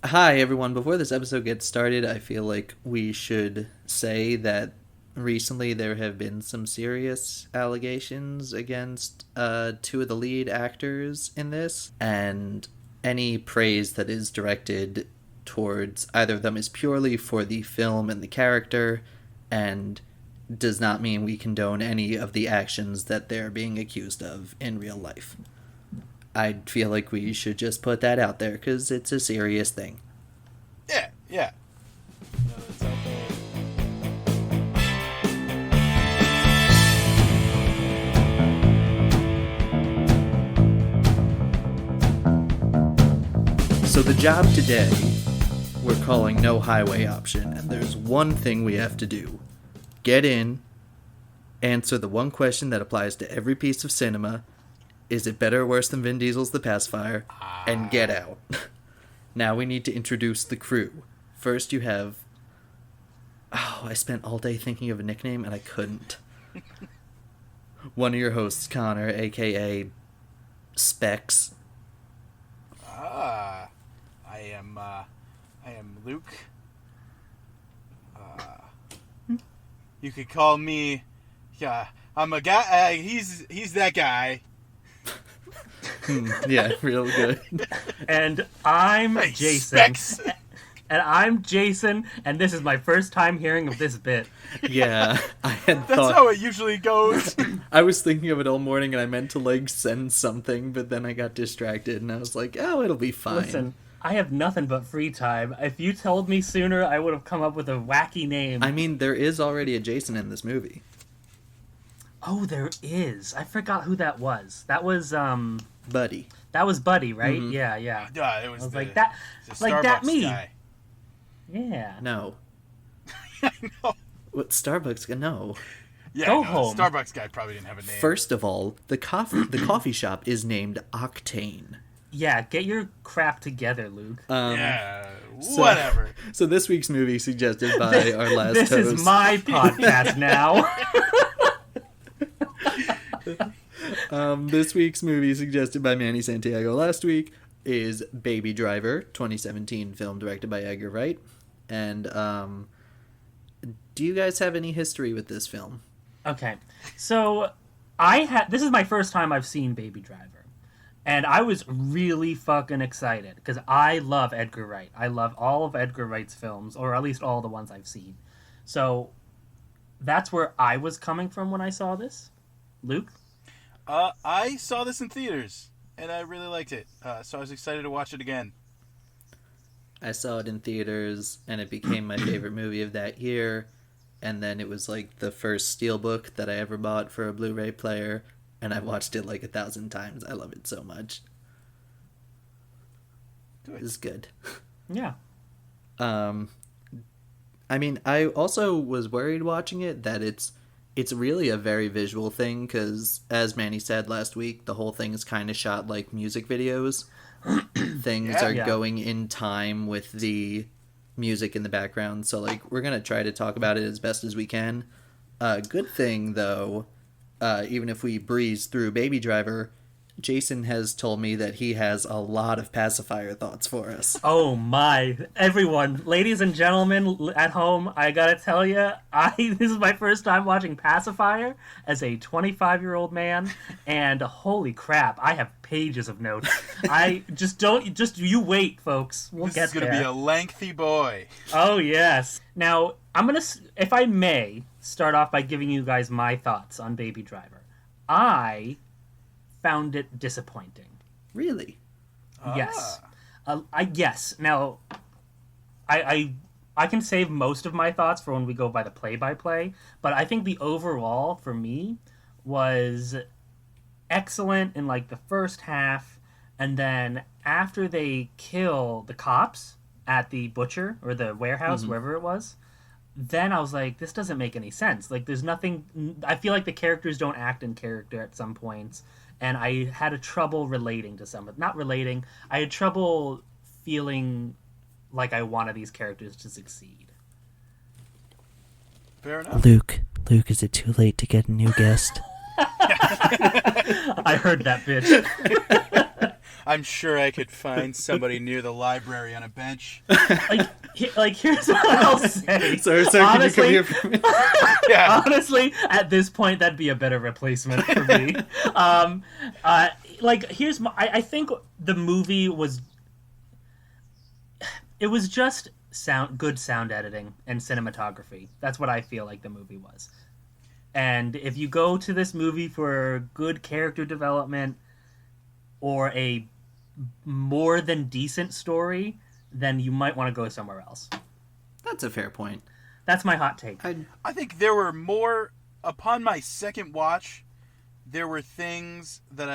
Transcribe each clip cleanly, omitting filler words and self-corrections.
Hi, everyone. Before this episode gets started, I feel like we should say that recently there have been some serious allegations against two of the lead actors in this, and any praise that is directed towards either of them is purely for the film and the character, and does not mean we condone any of the actions that they're being accused of in real life. I feel like we should just put that out there because it's a serious thing. Yeah. No, that's out there. So the job today, we're calling no highway option, and there's one thing we have to do. Get in, answer the one question that applies to every piece of cinema. Is it better or worse than Vin Diesel's The Pacifier? And get out. Now we need to introduce the crew. First you have... Oh, I spent all day thinking of a nickname and I couldn't. One of your hosts, Connor, a.k.a. Specs. I am Luke. You could call me... Yeah, I'm a guy... he's that guy. Yeah, real good. And I'm Hey, Jason. Specs. And I'm Jason, and this is my first time hearing of this bit. Yeah, I had That's thought... how it usually goes. I was thinking of it all morning and I meant to, send something, but then I got distracted and I was like, oh, it'll be fine. Listen, I have nothing but free time. If you told me sooner, I would have come up with a wacky name. I mean, there is already a Jason in this movie. Oh, there is. I forgot who that was. That was, Buddy. That was Buddy, right? Mm-hmm. Yeah. It was I was the, like, that, the like that Starbucks me. guy. Yeah. No. I know. What, Starbucks? No. Yeah, Go no, home. The Starbucks guy probably didn't have a name. First of all, the coffee shop is named Octane. Yeah, get your crap together, Luke. Yeah, whatever. So this week's movie suggested by our last This host. is my podcast now. This week's movie suggested by Manny Santiago last week is Baby Driver, 2017 film directed by Edgar Wright. And do you guys have any history with this film? Okay, so this is my first time I've seen Baby Driver, and I was really fucking excited because I love Edgar Wright. I love all of Edgar Wright's films, or at least all the ones I've seen. So that's where I was coming from when I saw this. Luke? I saw this in theaters, and I really liked it, so I was excited to watch it again. I saw it in theaters, and it became my favorite movie of that year. And then it was like the first steelbook that I ever bought for a Blu-ray player, and I've watched it like 1,000 times. I love it so much. Good. It's good. Yeah. I mean, I also was worried watching it that it's really a very visual thing, because as Manny said last week, the whole thing is kind of shot like music videos. Things are going in time with the music in the background, so we're gonna try to talk about it as best as we can. Good thing though, even if we breeze through Baby Driver, Jason has told me that he has a lot of Pacifier thoughts for us. Oh my. Everyone, ladies and gentlemen at home, I gotta tell you, this is my first time watching Pacifier as a 25-year-old man, and holy crap, I have pages of notes. You wait, folks. We'll This get is going to there. be a lengthy boy. Oh, yes. Now, I'm gonna, if I may, start off by giving you guys my thoughts on Baby Driver. I found it disappointing. Really? Yes. Yes. Now, I can save most of my thoughts for when we go by the play-by-play, but I think the overall, for me, was excellent in the first half, and then after they kill the cops at the butcher or the warehouse, wherever it was, then I was like, this doesn't make any sense. There's nothing... I feel like the characters don't act in character at some points, and I had a trouble relating to some. Not relating. I had trouble feeling like I wanted these characters to succeed. Fair enough. Luke, is it too late to get a new guest? I heard that, bitch. I'm sure I could find somebody near the library on a bench. Like here's what I'll say. Sir, Honestly, can you come here for me? Yeah. Honestly, at this point, that'd be a better replacement for me. Here's my. I think the movie was. It was just good sound editing and cinematography. That's what I feel like the movie was. And if you go to this movie for good character development or a more than decent story, then you might want to go somewhere else. That's a fair point. That's my hot take. I think there were more, upon my second watch, there were things that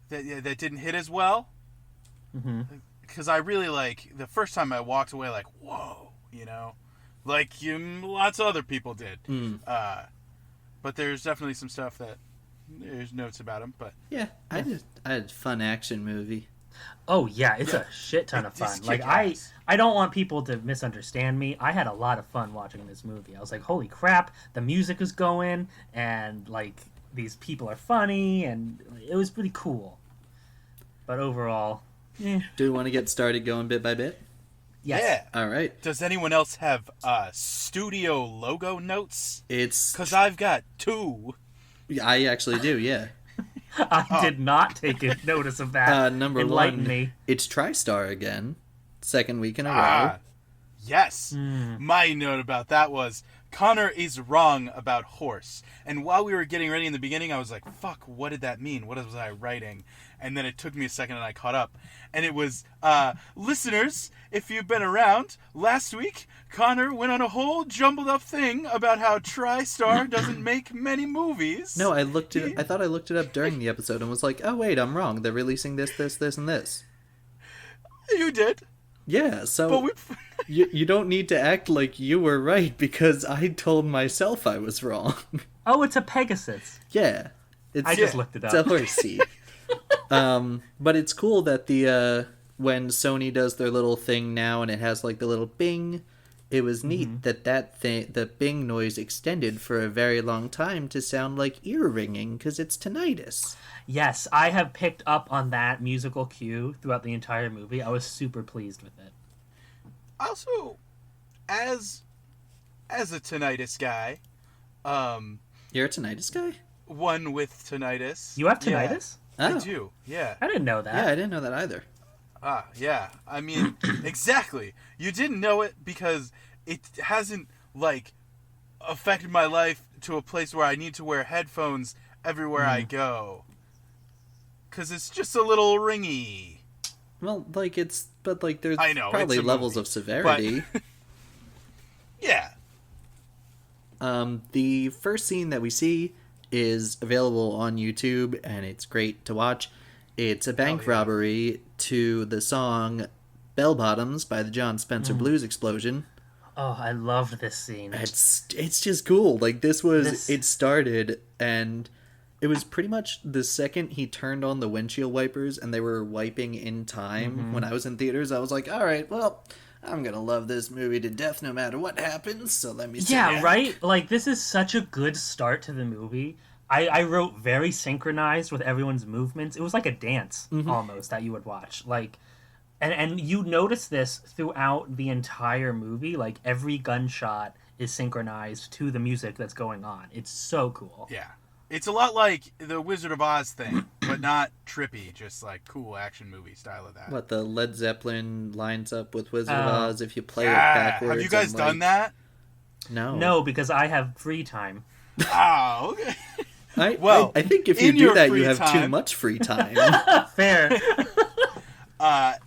that didn't hit as well. Mm-hmm. Because I really, the first time I walked away whoa, like lots of other people did. But there's definitely some stuff that there's notes about them. But yeah, I had a fun action movie. Oh yeah, it's a shit ton of fun. I don't want people to misunderstand me. I had a lot of fun watching this movie. I was like, holy crap, the music is going, and these people are funny, and it was pretty cool. But overall, Do we want to get started going bit by bit? yes. Yeah. All right. Does anyone else have studio logo notes? It's Because I've got 2. I actually do. Yeah. I did not take notice of that. Number Enlighten one, me. it's TriStar again. Second week in a row. Ah, yes. My note about that was Connor is wrong about horse. And while we were getting ready in the beginning, I was like, fuck, what did that mean? What was I writing? And then it took me a second and I caught up. And it was, listeners, if you've been around, last week, Connor went on a whole jumbled up thing about how TriStar doesn't make many movies. No, I thought I looked it up during the episode and was like, oh wait, I'm wrong. They're releasing this, and this. You did. Yeah, so But we... you don't need to act like you were right because I told myself I was wrong. Oh, it's a Pegasus. Yeah. I just looked it It's a up. horsey. But it's cool that the when Sony does their little thing now and it has the little bing, it was neat that thing, the bing noise extended for a very long time to sound like ear ringing because it's tinnitus. Yes, I have picked up on that musical cue throughout the entire movie. I was super pleased with it. Also, as a tinnitus guy, You're a tinnitus guy? one with tinnitus. You have tinnitus? Yeah, Oh. I do, yeah. I didn't know that. Yeah, I didn't know that either. Yeah. I mean, exactly. You didn't know it because it hasn't, affected my life to a place where I need to wear headphones everywhere I go. Because it's just a little ringy. Well, there's I know, probably it's a levels movie, of severity. Yeah. The first scene that we see is available on YouTube, and it's great to watch. It's a bank robbery to the song Bell Bottoms by the John Spencer Blues Explosion. Oh, I loved this scene. It's just cool. It started, and it was pretty much the second he turned on the windshield wipers and they were wiping in time. When I was in theaters, I was like, all right, well, I'm gonna love this movie to death no matter what happens, so let me see. Yeah, right? This is such a good start to the movie. I wrote very synchronized with everyone's movements. It was like a dance, almost, that you would watch. And you notice this throughout the entire movie. Every gunshot is synchronized to the music that's going on. It's so cool. Yeah. It's a lot like the Wizard of Oz thing, but not trippy, just cool action movie style of that. What, the Led Zeppelin lines up with Wizard of Oz if you play it Yeah. backwards? Have you guys done that? No. No, because I have free time. Oh, okay. I think if you in do your that, free you have too time- much free time. Fair.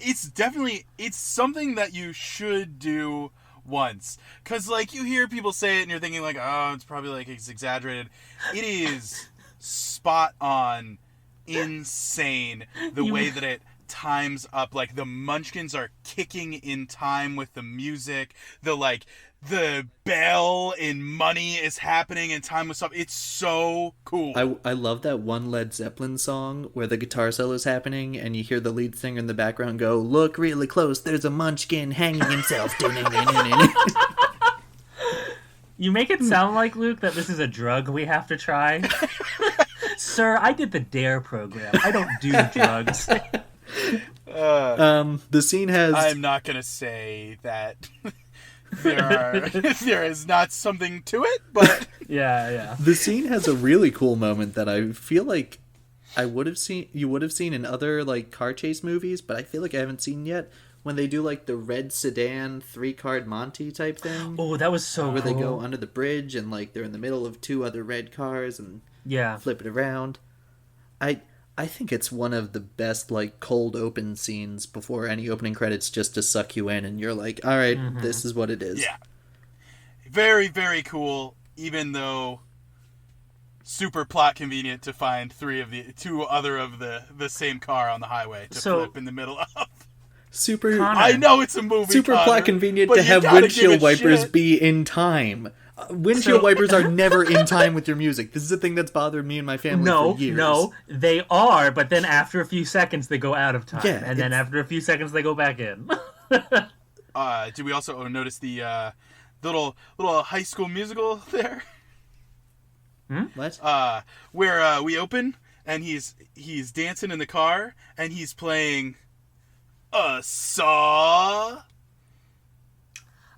It's something that you should do once. Because, you hear people say it and you're thinking, oh, it's probably, it's exaggerated. It is spot on, insane, the way that it times up. The Munchkins are kicking in time with the music. The bell in Money is happening in time with stuff. It's so cool. I love that one Led Zeppelin song where the guitar solo is happening and you hear the lead singer in the background go, look really close, there's a munchkin hanging himself. You make it sound like, Luke, that this is a drug we have to try. Sir, I did the DARE program. I don't do drugs. The scene has... I'm not going to say that there is not something to it, but... Yeah. The scene has a really cool moment that I feel like you would have seen in other like car chase movies, but I feel like I haven't seen yet, when they do like the red sedan 3-card Monty type thing. Oh, that was so where cool. they go under the bridge and like they're in the middle of 2 other red cars and flip it around. I think it's one of the best like cold open scenes before any opening credits, just to suck you in and you're like, all right, this is what it is. Yeah. Very, very cool, even though super plot convenient to find 2 other of the same car on the highway to flip in the middle of. Super. Connor. I know it's a movie. Super Connor, plot convenient but to you have gotta windshield give it wipers shit. be in time. Windshield wipers are never in time with your music. This is a thing that's bothered me and my family for years. No, they are, but then after a few seconds they go out of time. Yeah, and then after a few seconds they go back in. Did we also notice the little High School Musical there? What? Where we open and he's dancing in the car and he's playing a saw.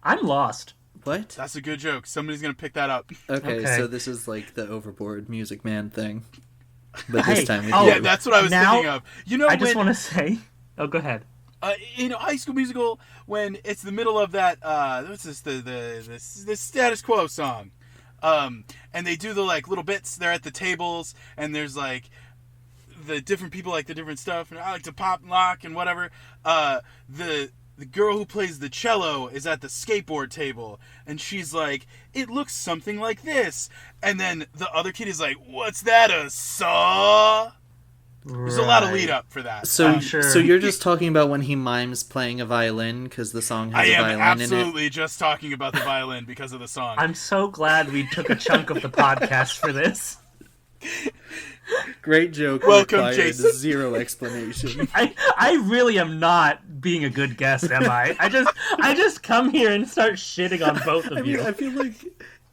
I'm lost. What? That's a good joke. Somebody's gonna pick that up. Okay, so this is like the Overboard Music Man thing, but this time with Yeah, you. that's what I was thinking of. You know, I just want to say... Oh, go ahead. High School Musical, when it's the middle of that, what's this, the Status Quo song, and they do the like little bits. They're at the tables, and there's like the different people like the different stuff, and I like to pop and lock and whatever. The girl who plays the cello is at the skateboard table, and she's like, "It looks something like this," and then the other kid is like, "What's that? A saw?" There's a lot of lead up for that. So, sure. so you're just talking about when he mimes playing a violin because the song has I a am violin absolutely just talking about the violin because of the song. I'm so glad we took a chunk of the podcast for this. in it. Great joke. Welcome, required Jason. 0 explanation. I really am not being a good guest, am I? I just come here and start shitting on both of you. I feel like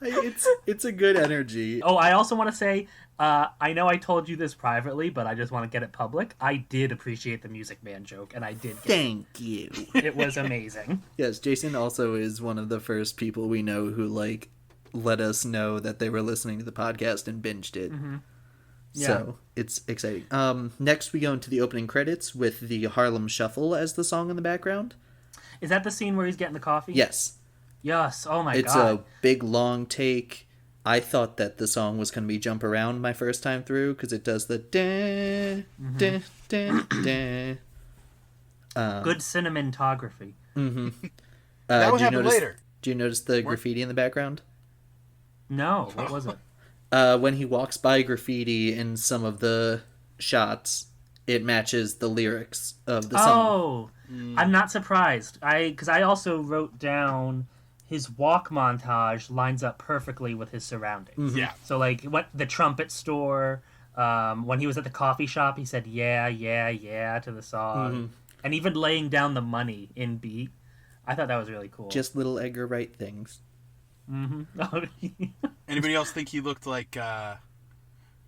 it's a good energy. Oh, I also want to say, I know I told you this privately, but I just want to get it public. I did appreciate the Music Man joke, and I did get Thank you. it. Was amazing. Yes, Jason also is one of the first people we know who like let us know that they were listening to the podcast and binged it. Mm-hmm. Yeah. So it's exciting. Next we go into the opening credits with the Harlem Shuffle as the song in the background. Is that the scene where he's getting the coffee? Yes. Yes. Oh my It's god. a big long take. I thought that the song was going to be Jump Around my first time through because it does the da, da, da, da. Good cinematography. That would happen later. Do you notice the graffiti in the background? No, what was it? When he walks by graffiti in some of the shots, it matches the lyrics of the song. Oh, I'm not surprised. Because I also wrote down his walk montage lines up perfectly with his surroundings. Yeah. So like the trumpet store, when he was at the coffee shop, he said yeah, yeah, yeah to the song, and even laying down the money in beat. I thought that was really cool. Just little Edgar Wright things. Anybody else think he looked like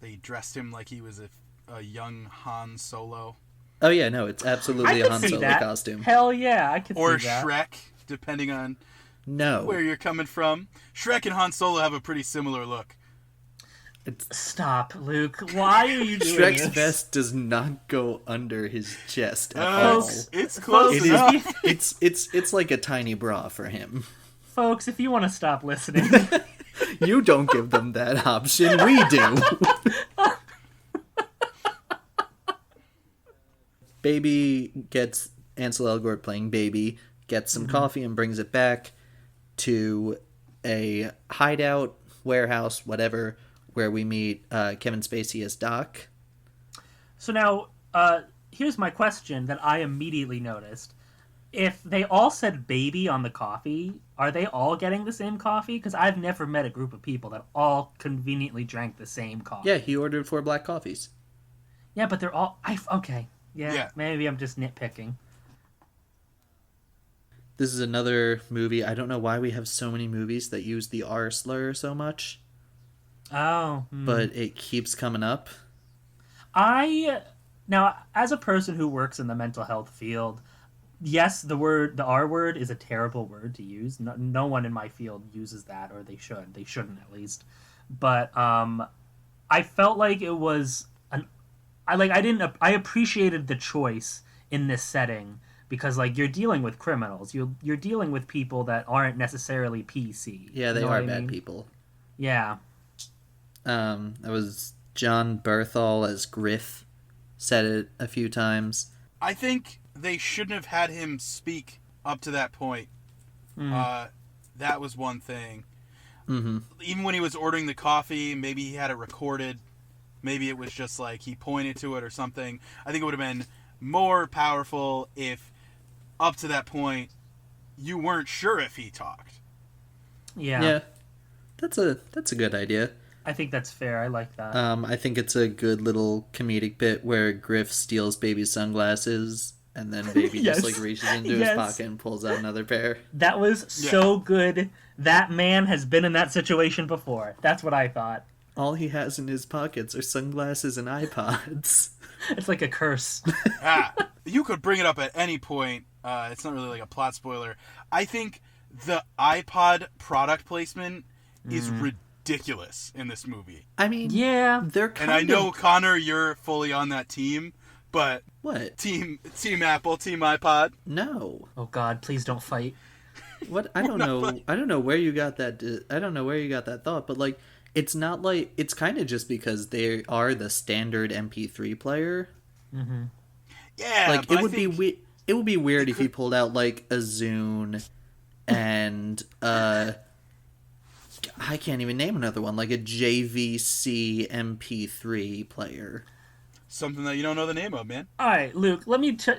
they dressed him like he was a young Han Solo? Oh yeah, no, it's absolutely a Han Solo costume. Hell yeah, I could Or see that. Shrek, depending on No. where you're coming from. Shrek and Han Solo have a pretty similar look. Stop, Luke. Why are you doing Shrek's this? vest does not go under his chest at all. Folks, It's close It enough. is. It's like a tiny bra for him. Folks, if you want to stop listening, You don't give them that option. We do. Baby gets Ansel Elgort playing Baby, gets some coffee and brings it back to a hideout, warehouse, whatever, where we meet Kevin Spacey as Doc. so now here's my question that I immediately noticed. If they all said baby on the coffee, are they all getting the same coffee? Because I've never met a group of people that all conveniently drank the same coffee. Yeah, he ordered 4 black coffees. Yeah, but they're all... Okay. Yeah. Maybe I'm just nitpicking. This is another movie. I don't know why we have so many movies that use the R slur so much, Oh. but it keeps coming up. Now, as a person who works in the mental health field, yes, the R word is a terrible word to use. No one in my field uses that, or they should. They shouldn't, at least. But I felt like it was I appreciated the choice in this setting because like you're dealing with criminals. You're dealing with people that aren't necessarily PC. Yeah, You they know are what I bad mean? people. Yeah. That was John Berthal as Griff said it a few times. I think they shouldn't have had him speak up to that point. That was one thing. Mm-hmm. Even when he was ordering the coffee, maybe he had it recorded. Maybe it was just like he pointed to it or something. I think it would have been more powerful if, up to that point, you weren't sure if he talked. Yeah. Yeah, that's a good idea. I think that's fair. I like that. I think it's a good little comedic bit where Griff steals Baby's sunglasses, and then Baby Yes. just like reaches into his pocket and pulls out another pair. That was so good. That man has been in that situation before. That's what I thought. All he has in his pockets are sunglasses and iPods. It's like a curse. You could bring it up at any point. It's not really like a plot spoiler. I think the iPod product placement is ridiculous in this movie. I mean, Yeah. they're kind And I know, Connor, you're fully on that team, but What? Team Apple, Team iPod. No. Oh God, please don't fight. What? I don't know. I don't know where you got that. I don't know where you got that thought, but like, it's not like it's kind of just because they are the standard MP3 player. Yeah, Like but it would be it would be weird if he pulled out like a Zune and I can't even name another one, like a JVC MP3 player. something that you don't know the name of, man. All right, Luke.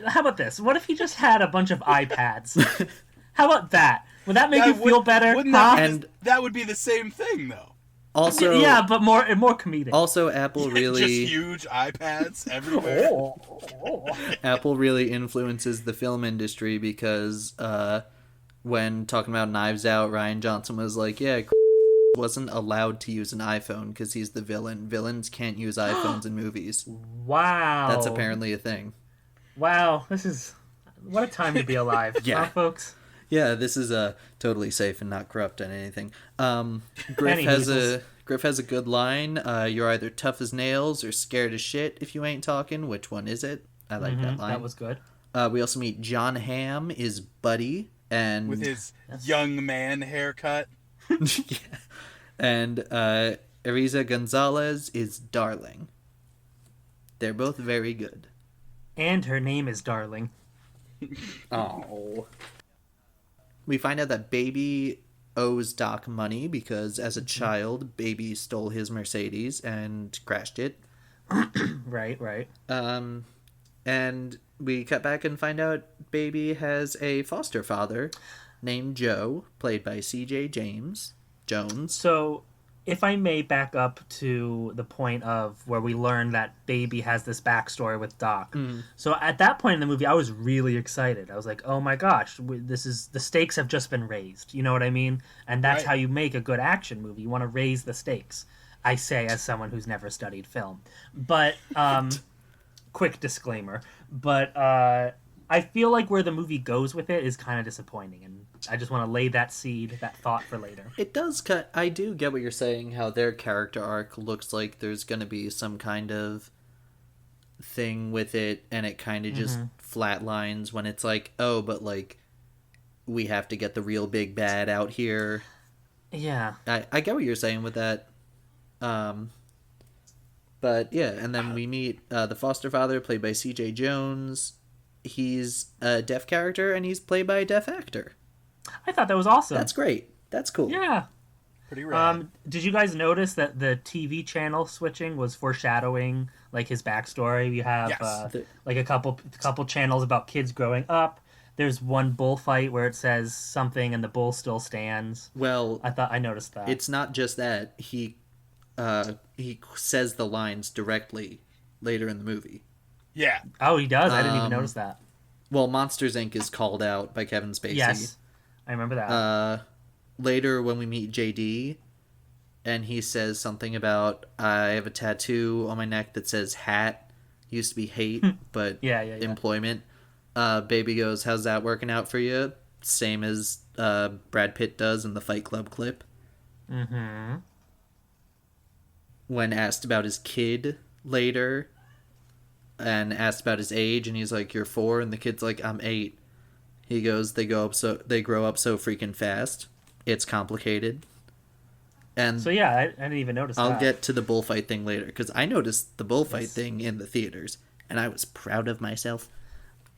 How about this? What if he just had a bunch of iPads? How about that? Would that make you feel better? Wouldn't Huh? that would be the same thing, though. Also, Yeah, but more comedic. Also, Apple really Just huge iPads everywhere. Apple really influences the film industry because when talking about Knives Out, Ryan Johnson was like, "Yeah, wasn't allowed to use an iPhone because he's the villain. Villains can't use iPhones in movies." Wow. That's apparently a thing. Wow, this is what a time to be alive, Yeah. huh, folks? Yeah, this is totally safe and not corrupt on anything. Griff Any has measles. Griff has a good line. You're either tough as nails or scared as shit if you ain't talking. Which one is it? I like that line. That was good. We also meet John Hamm is Buddy and With his young man haircut. yeah. And Ariza Gonzalez is Darling. They're both very good. And her name is Darling. Oh. We find out that Baby owes Doc money because as a child, Baby stole his Mercedes and crashed it. Right. And we cut back and find out Baby has a foster father named Joe, played by C.J. Jones. So, if I may back up to the point of where we learn that Baby has this backstory with Doc. So at that point in the movie, I was really excited. I was like, "Oh my gosh, the stakes have just been raised." You know what I mean? And that's Right. how you make a good action movie. You want to raise the stakes. I say as someone who's never studied film, but quick disclaimer. But I feel like where the movie goes with it is kind of disappointing, and I just want to lay that seed, that thought for later. It does cut. I do get what you're saying, how their character arc looks like there's going to be some kind of thing with it, and it kind of just flatlines when it's like, oh, but like, we have to get the real big bad out here. Yeah. I get what you're saying with that. But yeah, and then we meet the foster father, played by C.J. Jones. He's a deaf character, and he's played by a deaf actor. I thought that was awesome. That's great. That's cool. Yeah. Pretty rad. Did you guys notice that the TV channel switching was foreshadowing like his backstory? You have Yes. like a couple channels about kids growing up. There's one bullfight where it says something and the bull still stands. Well, I noticed that. it's not just that. He says the lines directly later in the movie. Yeah. Oh, he does. I didn't even notice that. Well, Monsters Inc. is called out by Kevin Spacey. Yes, I remember that. Later, when we meet JD, and he says something about, I have a tattoo on my neck that says hat, used to be hate, but Yeah. employment. Baby goes, how's that working out for you? Same as Brad Pitt does in the Fight Club clip. Mm-hmm. When asked about his kid later and asked about his age, and he's like, you're 4, and the kid's like, I'm 8. He goes, they grow up so freaking fast. It's complicated. And So yeah, I didn't even notice I'll that. get to the bullfight thing later, because I noticed the bullfight thing in the theaters, and I was proud of myself.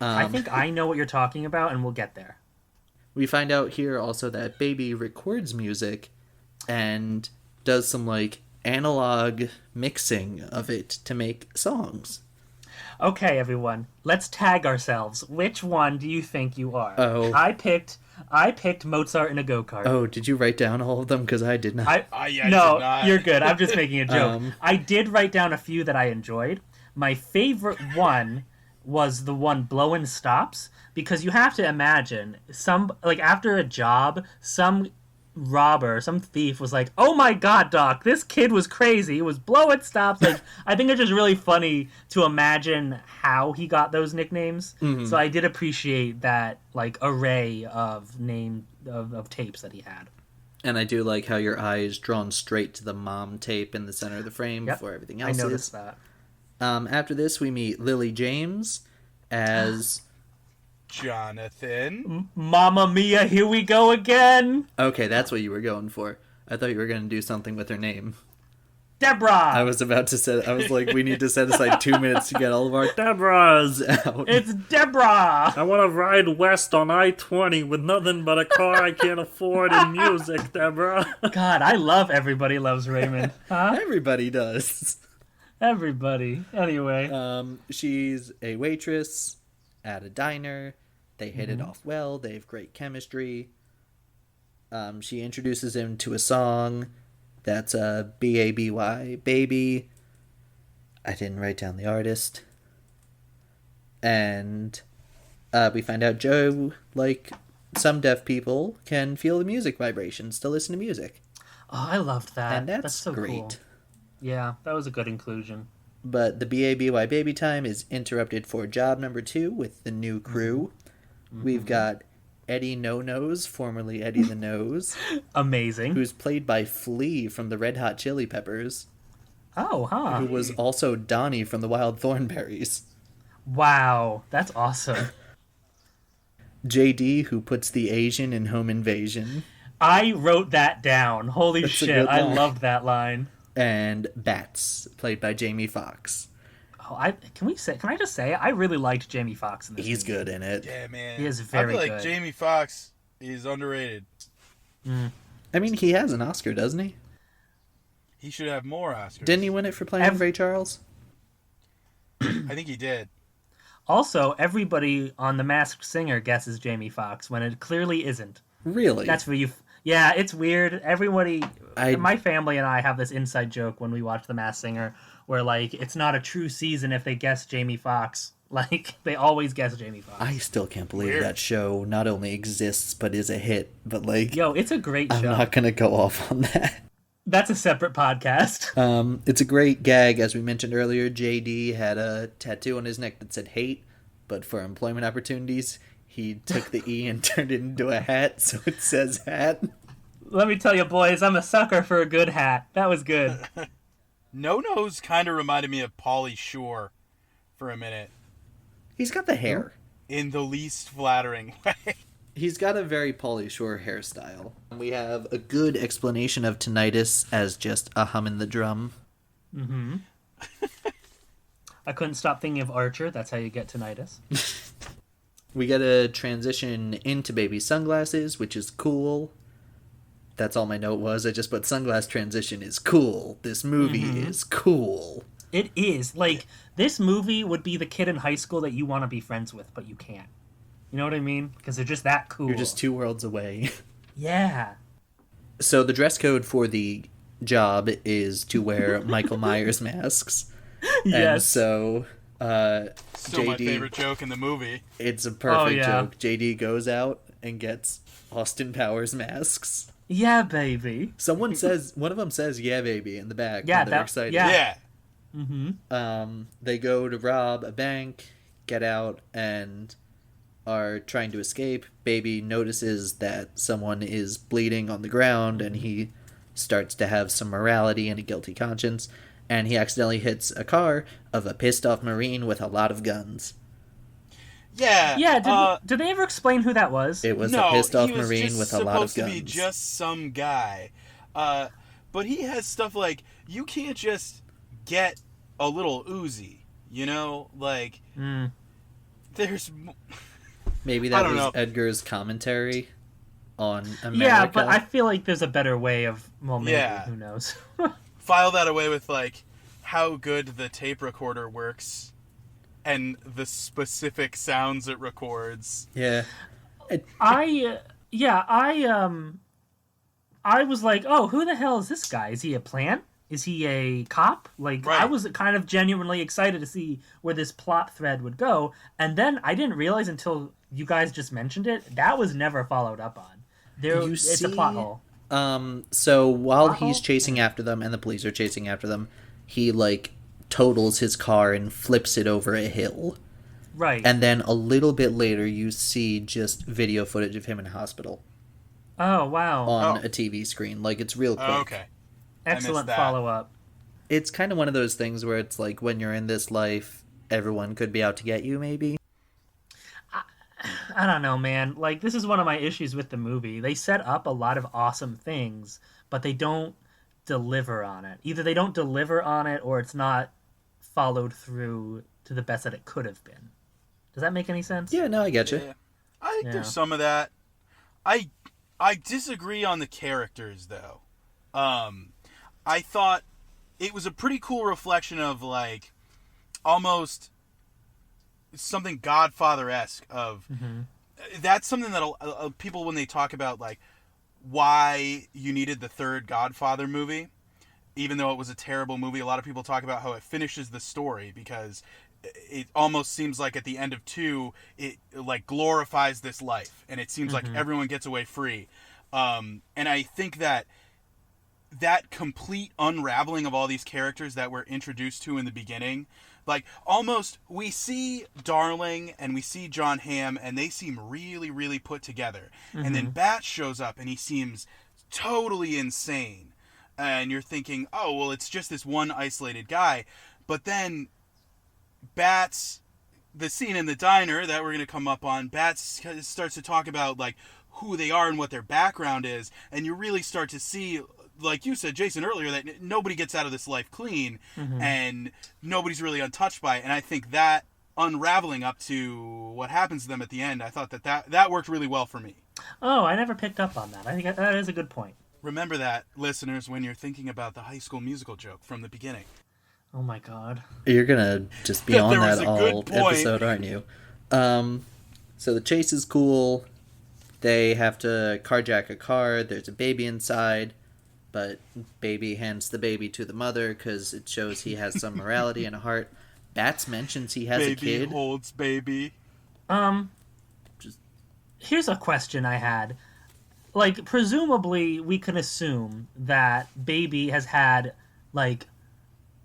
I think I know what you're talking about, and we'll get there. We find out here also that Baby records music and does some, like, analog mixing of it to make songs. Okay, everyone, let's tag ourselves. Which one do you think you are? Oh. I picked Mozart in a go-kart. Oh, did you write down all of them? Because I did not. I No, did not. you're good. I'm just making a joke. Um. I did write down a few that I enjoyed. My favorite one was the one Blowin' Stops, because you have to imagine after a job, some robber, some thief was like, "Oh my god, Doc, this kid was crazy. He was blowing stops." Like, I think it's just really funny to imagine how he got those nicknames. Mm-hmm. So I did appreciate that, like, array of of tapes that he had. And I do like how your eye is drawn straight to the mom tape in the center of the frame Yep. before everything I else noticed is. that. After this, we meet Lily James as... Jonathan. Mamma Mia, here we go again. Okay, that's what you were going for. I thought you were going to do something with her name. Deborah. I was about to say... I was like, we need to set aside 2 minutes to get all of our Deborahs out. It's Deborah. I want to ride west on I-20 with nothing but a car I can't afford and music, Deborah. God, I love Everybody Loves Raymond. Huh? Everybody does. Everybody. Anyway. She's a waitress at a diner. They hit it off well. They have great chemistry. She introduces him to a song that's B-A-B-Y, Baby. I didn't write down the artist. And we find out Joe, like some deaf people, can feel the music vibrations to listen to music. Oh, I loved that. And that's so great. cool. Yeah, that was a good inclusion. But the B-A-B-Y Baby time is interrupted for job number 2 with the new crew. We've got Eddie No-Nose, formerly Eddie the Nose, Amazing. who's played by Flea from the Red Hot Chili Peppers, Oh, huh. who was also Donnie from the Wild Thornberrys. Wow, that's awesome. JD, who puts the Asian in Home Invasion, I wrote that down. Holy That's a shit, good I line. loved that line. and Bats, played by Jamie Foxx. Oh, can I just say I really liked Jamie Foxx in this He's movie. good in it. Yeah, man. He is I very feel like good. Jamie Foxx is underrated. I mean, he has an Oscar, doesn't he? He should have more Oscars. Didn't he win it for playing Ray Charles? I think he did. Also, everybody on The Masked Singer guesses Jamie Foxx when it clearly isn't. Really? That's where you... Yeah, it's weird. Everybody... I- My family and I have this inside joke when we watch The Masked Singer where, like, it's not a true season if they guess Jamie Foxx. Like, they always guess Jamie Foxx. I still can't believe Weird. that show not only exists, but is a hit. But, like, Yo, it's a great I'm show. not going to go off on that. That's a separate podcast. It's a great gag. As we mentioned earlier, JD had a tattoo on his neck that said hate, but for employment opportunities, he took the E and turned it into a hat, so it says hat. Let me tell you, boys, I'm a sucker for a good hat. That was good. No-Nose kind of reminded me of Pauly Shore for a minute. He's got the hair. In the least flattering way. He's got a very Pauly Shore hairstyle. We have a good explanation of tinnitus as just a hum in the drum. I couldn't stop thinking of Archer. That's how you get tinnitus. We get a transition into Baby Sunglasses, which is cool. That's all my note was. I just put sunglass transition is cool. This movie is cool. It is. Like, this movie would be the kid in high school that you want to be friends with, but you can't. You know what I mean? Because they're just that cool. You're just 2 worlds away. Yeah. So the dress code for the job is to wear Michael Myers masks. And Yes. so Still my JD, favorite joke in the movie. it's a perfect yeah. joke. JD goes out and gets Austin Powers masks. Yeah, baby. One of them says, yeah, baby, in the back Yeah, when they're that- excited. yeah. Yeah. They go to rob a bank, get out, and are trying to escape. Baby notices that someone is bleeding on the ground, and he starts to have some morality and a guilty conscience, and he accidentally hits a car of a pissed off Marine with a lot of guns. Yeah. Yeah, did they ever explain who that was? It was a pissed off Marine with a lot of guns. Supposed to be just some guy. But he has stuff like, you can't just get a little Uzi, you know? Like, there's... Maybe that was Edgar's commentary on America. Yeah, but I feel like there's a better way of... Well, maybe, who knows? File that away with, like, how good the tape recorder works and the specific sounds it records. Yeah. I was like, oh, who the hell is this guy? Is he a plant? Is he a cop? Like, right. I was kind of genuinely excited to see where this plot thread would go. And then I didn't realize until you guys just mentioned it, that was never followed up on. It's a plot hole. So while he's chasing after them and the police are chasing after them, he, like, totals his car and flips it over a hill. Right. And then a little bit later, you see just video footage of him in a hospital. Oh, wow. On a TV screen. Like, it's real quick. Oh, okay. Excellent follow-up. It's kind of one of those things where it's like, when you're in this life, everyone could be out to get you, maybe? I don't know, man. Like, this is one of my issues with the movie. They set up a lot of awesome things, but they don't deliver on it. Either they don't deliver on it, or it's not followed through to the best that it could have been. Does that make any sense? Yeah, no, I get you. Yeah. I think there's some of that. I disagree on the characters, though. I thought it was a pretty cool reflection of, like, almost something Godfather-esque of... That's something that people, when they talk about, like, why you needed the third Godfather movie, even though it was a terrible movie, a lot of people talk about how it finishes the story, because it almost seems like at the end of 2, it, like, glorifies this life, and it seems like everyone gets away free. And I think that complete unraveling of all these characters that we're introduced to in the beginning, like, almost, we see Darling and we see John Hamm, and they seem really, really put together. And then Bat shows up, and he seems totally insane. And you're thinking, oh, well, it's just this one isolated guy. But then Bats, the scene in the diner that we're going to come up on, Bats starts to talk about, like, who they are and what their background is. And you really start to see, like you said, Jason, earlier, that nobody gets out of this life clean, and nobody's really untouched by it. And I think that unraveling up to what happens to them at the end, I thought that worked really well for me. Oh, I never picked up on that. I think that is a good point. Remember that, listeners, when you're thinking about the High School Musical joke from the beginning. Oh my god. You're gonna just be on that all episode, aren't you? So the chase is cool. They have to carjack a car. There's a baby inside. But Baby hands the baby to the mother because it shows he has some morality and a heart. Bats mentions he has a kid. Baby holds baby. Here's a question I had. Like, presumably, we can assume that Baby has had, like,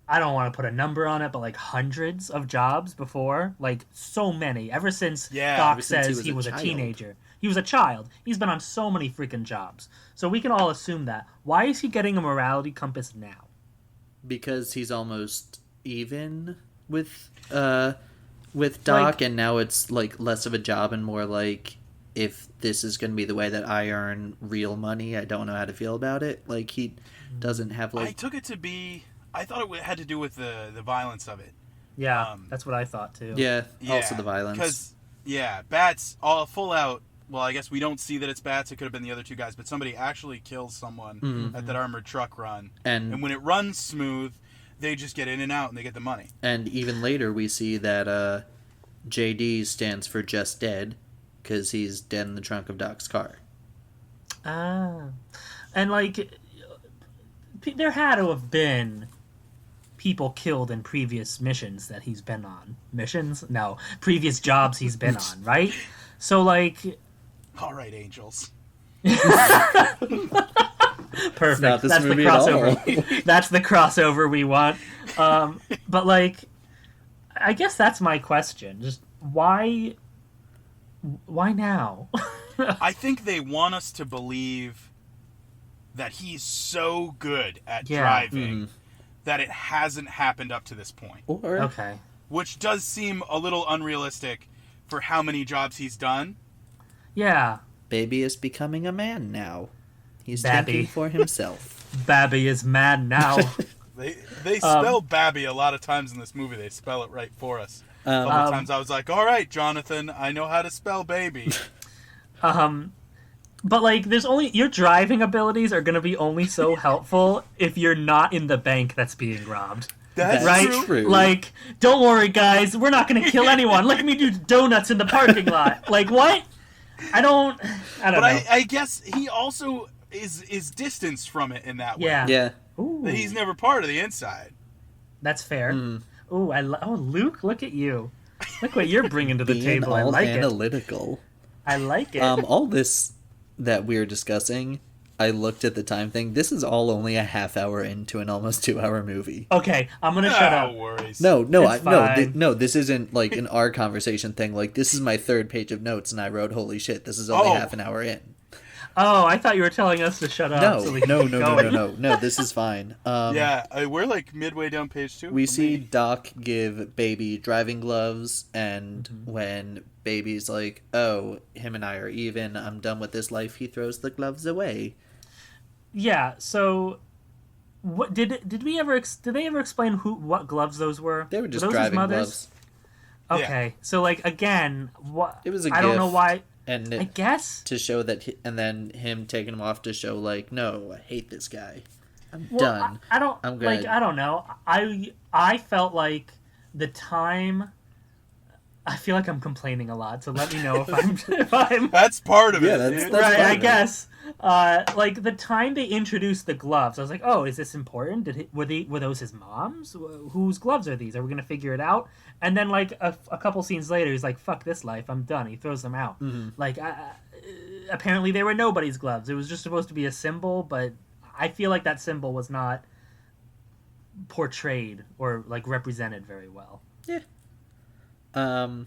I don't want to put a number on it, but, like, hundreds of jobs before. Like, so many. Ever since Doc says he was a teenager. He was a child. He's been on so many freaking jobs. So we can all assume that. Why is he getting a morality compass now? Because he's almost even with Doc, like, and now it's, like, less of a job and more like, if this is going to be the way that I earn real money, I don't know how to feel about it. Like, he doesn't have, like... I took it to be... I thought it had to do with the violence of it. Yeah, that's what I thought, too. Yeah, also the violence. Because, Bats, all full out... Well, I guess we don't see that it's Bats. It could have been the other two guys. But somebody actually kills someone at that armored truck run. And when it runs smooth, they just get in and out and they get the money. And even later, we see that JD stands for Just Dead, because he's dead in the trunk of Doc's car. Ah. And, like, there had to have been people killed in previous missions that he's been on. Missions? No. Previous jobs he's been on, right? So, like... All right, angels. Perfect. not this That's the movie at all. crossover. That's the crossover we want. But like, I guess that's my question. Just why now? I think they want us to believe that he's so good at driving that it hasn't happened up to this point. Or Okay. Which does seem a little unrealistic for how many jobs he's done. Yeah. Baby is becoming a man now. He's Babby. thinking for himself. Babby is mad now. They spell Babby a lot of times in this movie. They spell it right for us. A couple of times I was like, all right, Jonathan, I know how to spell baby. But like, there's only your driving abilities are going to be only so helpful if you're not in the bank that's being robbed. That's Right? true. Like, don't worry, guys, we're not going to kill anyone. Let me do donuts in the parking lot. Like, what? I don't But know. I guess he also is distanced from it in that way. Yeah. Yeah. Ooh, That he's never part of the inside. that's fair. Ooh, Luke, look at you. Look what you're bringing to the Being table. I all like it. analytical. I like it. All this that we're discussing, I looked at the time thing. This is all only a half hour into an almost 2-hour movie. Okay, I'm gonna shut up. No worries. No, It's fine. this isn't like an our conversation thing. Like, this is my third page of notes, and I wrote, "Holy shit, this is only Oh. half an hour in." Oh, I thought you were telling us to shut up. No, so we can no, keep no, going. no. This is fine. Yeah, we're like midway down page 2. We for see me. Doc give Baby driving gloves, and when Baby's like, "Oh, him and I are even. I'm done with this life," he throws the gloves away. Yeah. So, what did they ever explain what gloves those were? They were just those his driving mother's? gloves, Okay. So like again, what? It was a I don't know gift. why. and I guess. to show that, and then him taking them off to show like, "No, I hate this guy. I'm Well, done." I don't I'm like. good. I don't know. I felt like the time. I feel like I'm complaining a lot, so let me know if I'm That's part of Yeah, it. that's- dude. that's right. part I of it. guess. Like the time they introduced the gloves, I was like, "Oh, is this important? Were those his mom's? Whose gloves are these? Are we gonna figure it out?" And then like a couple scenes later, he's like, "Fuck this life, I'm done." He throws them out. Like, apparently they were nobody's gloves. It was just supposed to be a symbol, but I feel like that symbol was not portrayed or like represented very well. Yeah. Well,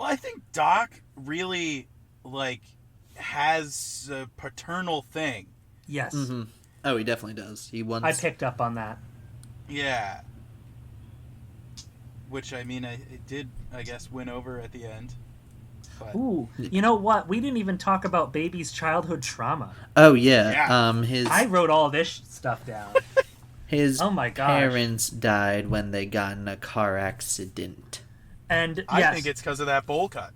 I think Doc really like has a paternal thing. Yes, Oh, he definitely does. He wants. I picked up on that. Yeah. Which I mean, it did, I guess, win over at the end. But Ooh, you know what? We didn't even talk about Baby's childhood trauma. Oh yeah. Yeah. His I wrote all this stuff down. his Oh my gosh. parents died when they got in a car accident. And I yes, think it's because of that bowl cut.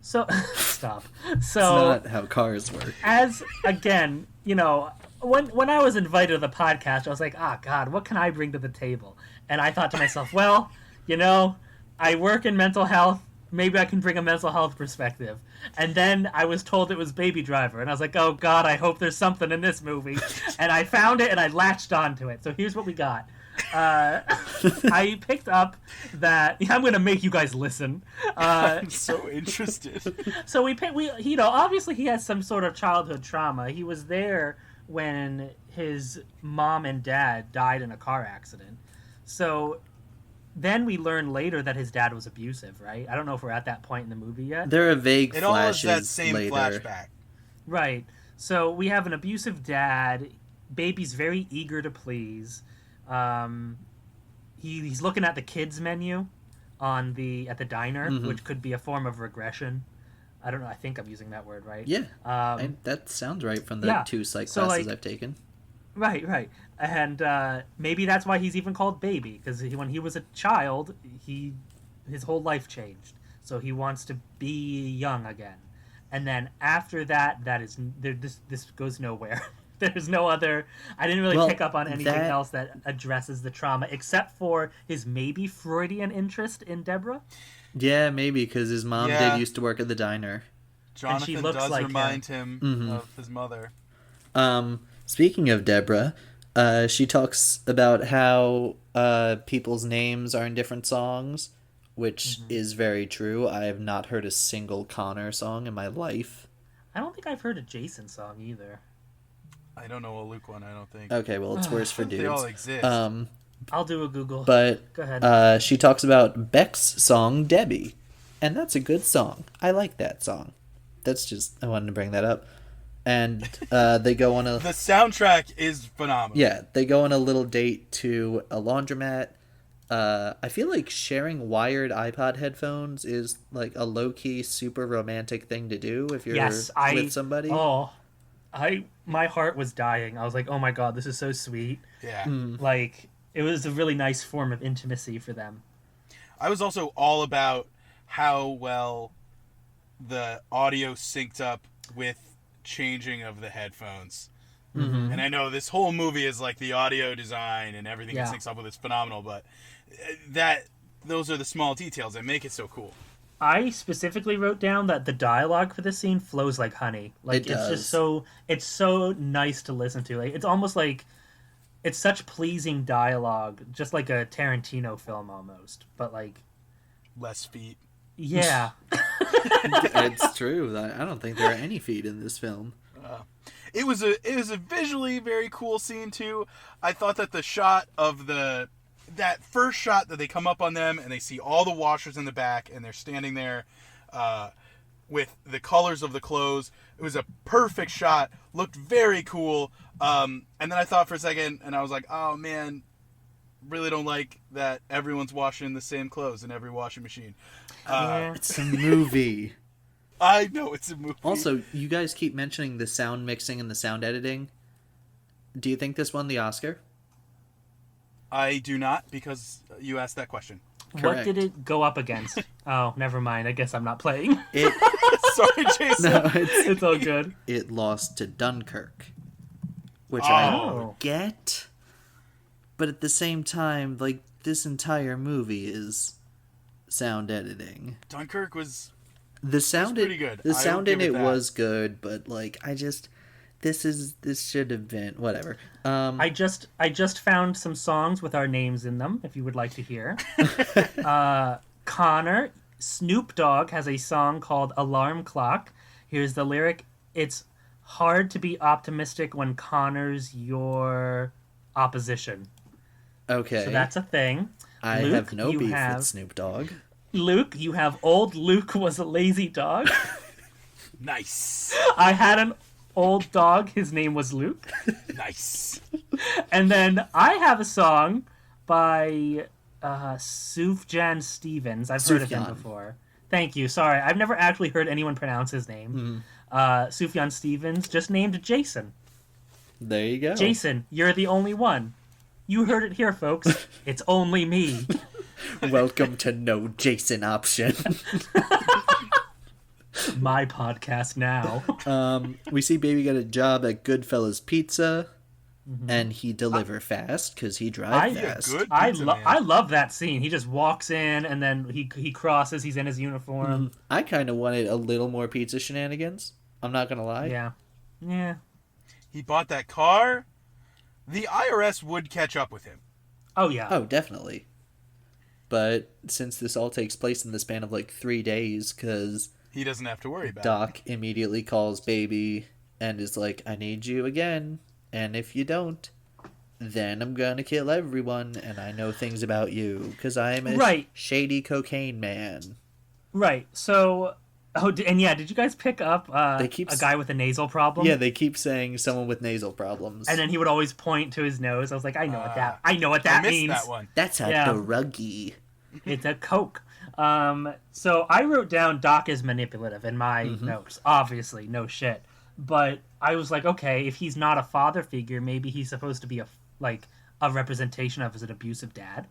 so stop. It's So not how cars work. as again, you know, when I was invited to the podcast, I was like, "Ah, God, what can I bring to the table?" And I thought to myself, well, you know, I work in mental health. Maybe I can bring a mental health perspective. And then I was told it was Baby Driver, and I was like, "Oh God, I hope there's something in this movie." And I found it, and I latched onto it. So here's what we got. I picked up that I'm going to make you guys listen. I'm so interested. So we you know, obviously he has some sort of childhood trauma. He was there when his mom and dad died in a car accident. So then we learn later that his dad was abusive, right? I don't know if we're at that point in the movie yet. There are vague It all is flashes that same later. flashback. Right. So we have an abusive dad. Baby's very eager to please. He's looking at the kids menu at the diner, which could be a form of regression. I don't know. I think I'm using that word right. Yeah, that sounds right from the yeah. 2 psych So, classes like- I've taken. Right. And maybe that's why he's even called Baby, because when he was a child, his whole life changed. So he wants to be young again. And then after that, this goes nowhere. There's no other. I didn't really Well, pick up on anything that- else that addresses the trauma, except for his maybe Freudian interest in Deborah. Yeah, maybe because his mom Yeah. did used to work at the diner. Jonathan looks does like remind him of his mother. Speaking of Deborah, she talks about how people's names are in different songs, which is very true. I have not heard a single Connor song in my life. I don't think I've heard a Jason song either. I don't know a Luke one. I don't think. Okay, well, it's worse for dudes. They all exist. I'll do a Google. But Go ahead. she talks about Beck's song Debbie, and that's a good song. I like that song. That's just, I wanted to bring that up. And they go on a... The soundtrack is phenomenal. Yeah, they go on a little date to a laundromat. I feel like sharing wired iPod headphones is like a low-key, super romantic thing to do if you're with somebody. My heart was dying. I was like, oh my god, this is so sweet. Yeah. Like, it was a really nice form of intimacy for them. I was also all about how well the audio synced up with changing of the headphones. And I know this whole movie is like the audio design and everything it syncs up with is phenomenal, but those are the small details that make it so cool. I specifically wrote down that the dialogue for this scene flows like honey. Like, it's just so nice to listen to. Like, it's almost like it's such pleasing dialogue, just like a Tarantino film almost, but like less feet. Yeah. It's true. I don't think there are any feet in this film. It was a visually very cool scene too. I thought that the shot of that first shot that they come up on them and they see all the washers in the back and they're standing there with the colors of the clothes. It was a perfect shot. Looked very cool. And then I thought for a second and I was like, oh man, really don't like that everyone's washing the same clothes in every washing machine. It's a movie. I know it's a movie. Also, you guys keep mentioning the sound mixing and the sound editing. Do you think this won the Oscar? I do not, because you asked that question. Correct. What did it go up against? Oh, never mind. I guess I'm not playing. Sorry, Jason. No, It's all good. It lost to Dunkirk, which Oh. I get, but at the same time, like, this entire movie is sound editing. Dunkirk was The sound pretty good. The I sound will in give it it that. was good, but like this should have been whatever. I just found some songs with our names in them, if you would like to hear. Connor, Snoop Dogg has a song called Alarm Clock. Here's the lyric. It's hard to be optimistic when Connor's your opposition. Okay, So that's a thing. I Luke, have no you beef have- with Snoop Dogg. Luke, you have old Luke was a lazy dog. nice. I had an old dog. His name was Luke. Nice. And then I have a song by Sufjan Stevens. I've heard of him Sufjan. before. Thank you. Sorry, I've never actually heard anyone pronounce his name. Sufjan Stevens, just named Jason. There you go. Jason, you're the only one. You heard it here, folks. It's only me. Welcome to No Jason Option. My podcast now. We see Baby get a job at Goodfellas Pizza, and he deliver fast because he drive fast. Good I pizza, man. love that scene. He just walks in and then he crosses. He's in his uniform. I kind of wanted a little more pizza shenanigans. I'm not gonna lie. Yeah. He bought that car. The IRS would catch up with him. Oh yeah. Oh, definitely. But since this all takes place in the span of like 3 days, because He doesn't have to worry about it. Doc immediately calls Baby and is like, I need you again. And if you don't, then I'm gonna kill everyone. And I know things about you because I'm a shady cocaine man. Right. So, did you guys pick up They keep a guy with a nasal problem? Yeah, they keep saying someone with nasal problems. And then he would always point to his nose. I was like, I know what that I missed means. that one. That's a Yeah. druggie. It's a Coke. So I wrote down Doc is manipulative in my notes. Obviously, no shit. But I was like, okay, if he's not a father figure, maybe he's supposed to be a representation of an abusive dad.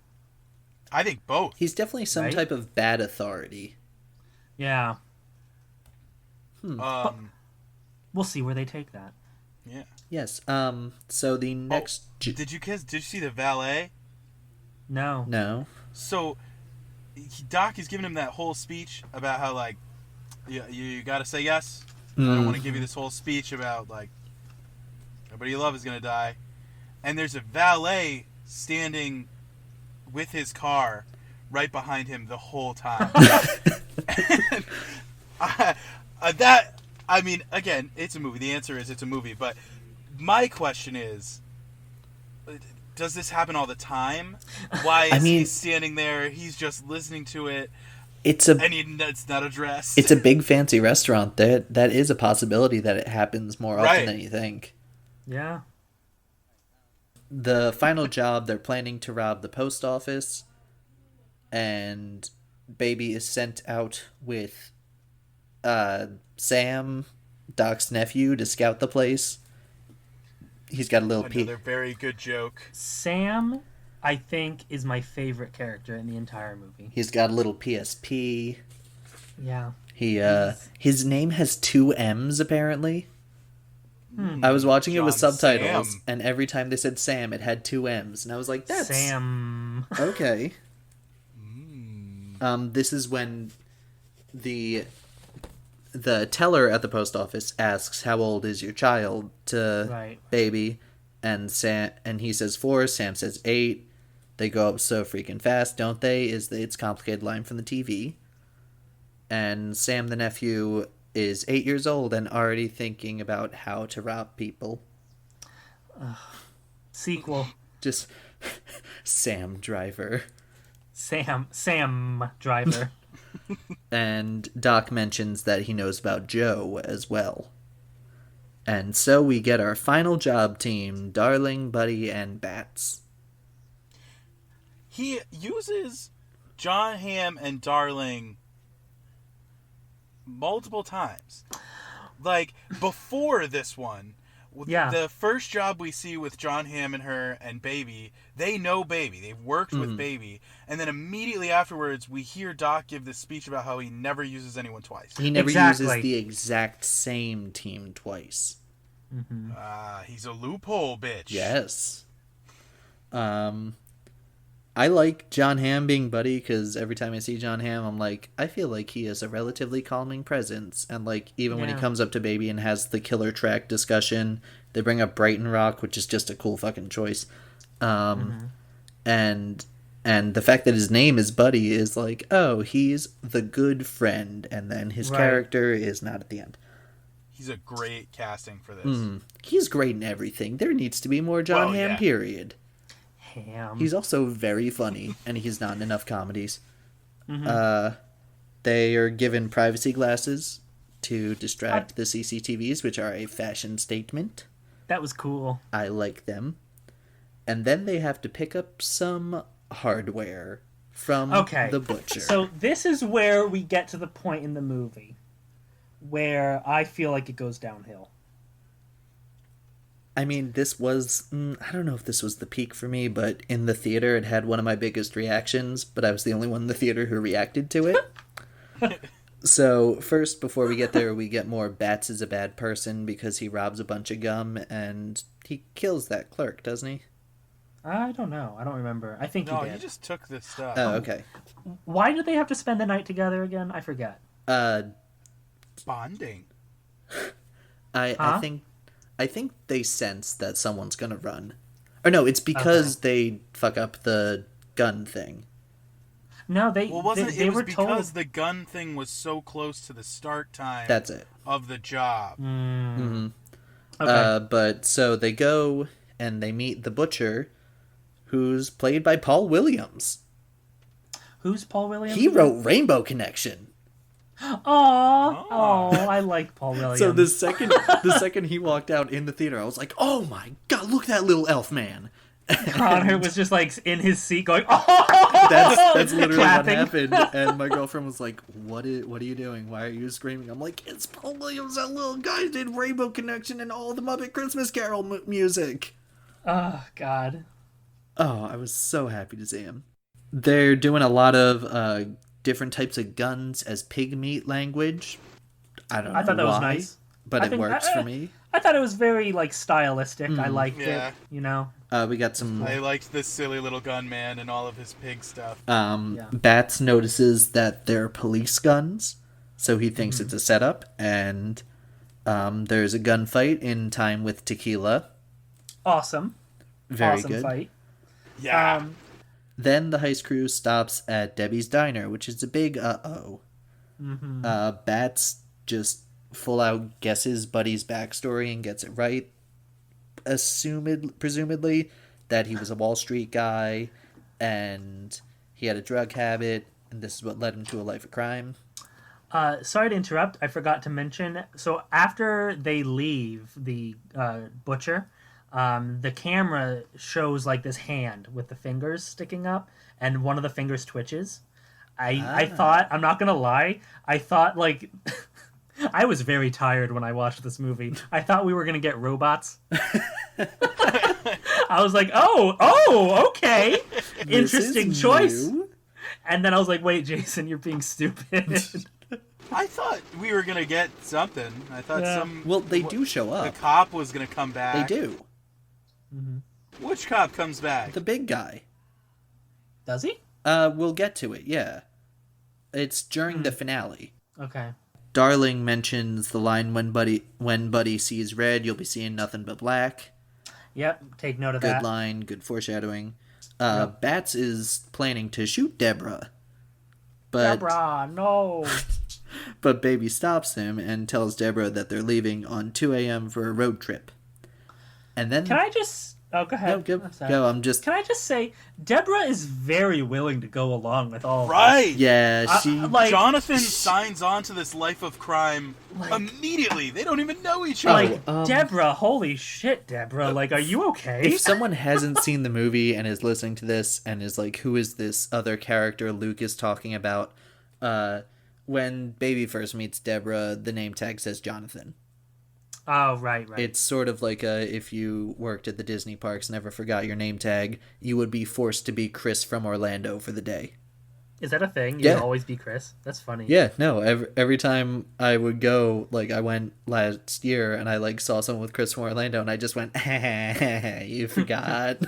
I think both. He's definitely some Right? type of bad authority. Yeah. Um, We'll see where they take that. yeah. Yes. So the next. Did you see the valet? No. No. So, Doc is giving him that whole speech about how, like, you got to say yes. I don't want to give you this whole speech about, like, everybody you love is going to die. And there's a valet standing with his car right behind him the whole time. Again, it's a movie. The answer is it's a movie. But My question is, does this happen all the time? Why is I mean, he standing there? He's just listening to it, it's it's not addressed. a big fancy restaurant. That is a possibility that it happens more often Right. than you think. Yeah. The final job, they're planning to rob the post office, and Baby is sent out with Sam, Doc's nephew, to scout the place. He's got a little Another very good joke. Sam, I think, is my favorite character in the entire movie. He's got a little PSP. Yeah. His name has 2 M's apparently. I was watching it with John subtitles, Sam. and every time they said Sam, it had 2 M's, and I was like, "That's Sam. okay." This is when the teller at the post office asks, "How old is your child?" to Right. Baby, and he says 4. Sam says 8. They go up so freaking fast, don't they? Is the It's Complicated line from the TV. And Sam, the nephew, is 8 years old and already thinking about how to rob people. Sequel. Just Sam Driver. Sam Driver. And Doc mentions that he knows about Joe as well. And so we get our final job team, Darling, Buddy, and Bats. He uses John Hamm and Darling multiple times. Like, before this one, Yeah. the first job we see with John Hamm and her and Baby, they know Baby. They've worked with Baby. And then immediately afterwards, we hear Doc give this speech about how he never uses anyone twice. He never Exactly. uses the exact same team twice. He's a loophole, bitch. Yes. I like John Hamm being Buddy because every time I see John Hamm, I'm like, I feel like he is a relatively calming presence. And like, even when he Yeah. comes up to Baby and has the killer track discussion, they bring up Brighton Rock, which is just a cool fucking choice. And the fact that his name is Buddy is like, oh, he's the good friend, and then his Right. character is not at the end. He's a great casting for this. He's great in everything. There needs to be more John Well, Hamm, yeah. period. Ham. He's also very funny, and he's not in enough comedies. They are given privacy glasses to distract the CCTVs, which are a fashion statement. That was cool. I like them. And then they have to pick up some hardware from Okay. the butcher. So this is where we get to the point in the movie where I feel like it goes downhill. I mean, this was... I don't know if this was the peak for me, but in the theater it had one of my biggest reactions, but I was the only one in the theater who reacted to it. So, first, before we get there, we get more Bats is a bad person because he robs a bunch of gum and he kills that clerk, doesn't he? I don't know. I don't remember. I think No, he he did. just took this stuff. Oh, okay. Why did they have to spend the night together again? I forget. Bonding. I think they sense that someone's gonna run. Or no, it's because they fuck up the gun thing. No, they Well, wasn't they it was were because told. the gun thing was so close to the start time That's it. of the job. Okay. But so they go and they meet the butcher, who's played by Paul Williams. Who's Paul Williams? He wrote Rainbow Connection. Oh, I like Paul Williams. So the second he walked out in the theater, I was like, "Oh my god, look at that little elf man!" Connor was just like in his seat going, "Oh!" That's literally Clapping. what happened. And my girlfriend was like, what are you doing? Why are you screaming? I'm like, it's Paul Williams. That little guy did Rainbow Connection and all the Muppet Christmas Carol music. Oh God. Oh, I was so happy to see him. They're doing a lot of different types of guns as pig meat language. I don't know I thought that was why, nice. but I it think- works for me. I thought it was very like stylistic. I liked Yeah. it. You know. We got some... I liked this silly little gunman and all of his pig stuff. Yeah. Bats notices that they're police guns, so he thinks it's a setup, and there's a gunfight in time with Tequila. Awesome. Very awesome good. fight. Yeah. Then the heist crew stops at Debbie's Diner, which is a big uh-oh. Bats just full out guesses Buddy's backstory and gets it right. presumably, that he was a Wall Street guy, and he had a drug habit, and this is what led him to a life of crime. Sorry to interrupt. I forgot to mention. So after they leave the butcher, the camera shows like this hand with the fingers sticking up, and one of the fingers twitches. I thought, I'm not gonna lie, I thought like I was very tired when I watched this movie. I thought we were gonna get robots. I was like, oh, okay, interesting choice. New. And then I was like, wait, Jason, you're being stupid. I thought we were gonna get something. I thought Well, they do show up. the cop was gonna come back. They do. Which cop comes back? The big guy. Does he? We'll get to it, yeah. It's during the finale. Okay. Darling mentions the line, when Buddy sees red, you'll be seeing nothing but black. Yep, take note of Good that. line, good foreshadowing. Bats is planning to shoot Deborah. But Deborah, no. but Baby stops him and tells Deborah that they're leaving on 2 a.m. for a road trip. And then Can I just... Oh, go ahead. No, go. I'm just... Can I just say, Deborah is very willing to go along with all of Right. Yeah, she... Jonathan signs on to this life of crime immediately. They don't even know each other. Like, Deborah, holy shit, Deborah. Like, are you okay? If someone hasn't seen the movie and is listening to this and is like, who is this other character Luke is talking about? When Baby first meets Deborah, the name tag says Jonathan. Oh, right. It's sort of like if you worked at the Disney parks, never forgot your name tag, you would be forced to be Chris from Orlando for the day. Is that a thing? You'd Yeah. always be Chris? That's funny. Yeah, no, every time I would go, like, I went last year and I, like, saw someone with Chris from Orlando and I just went, you forgot.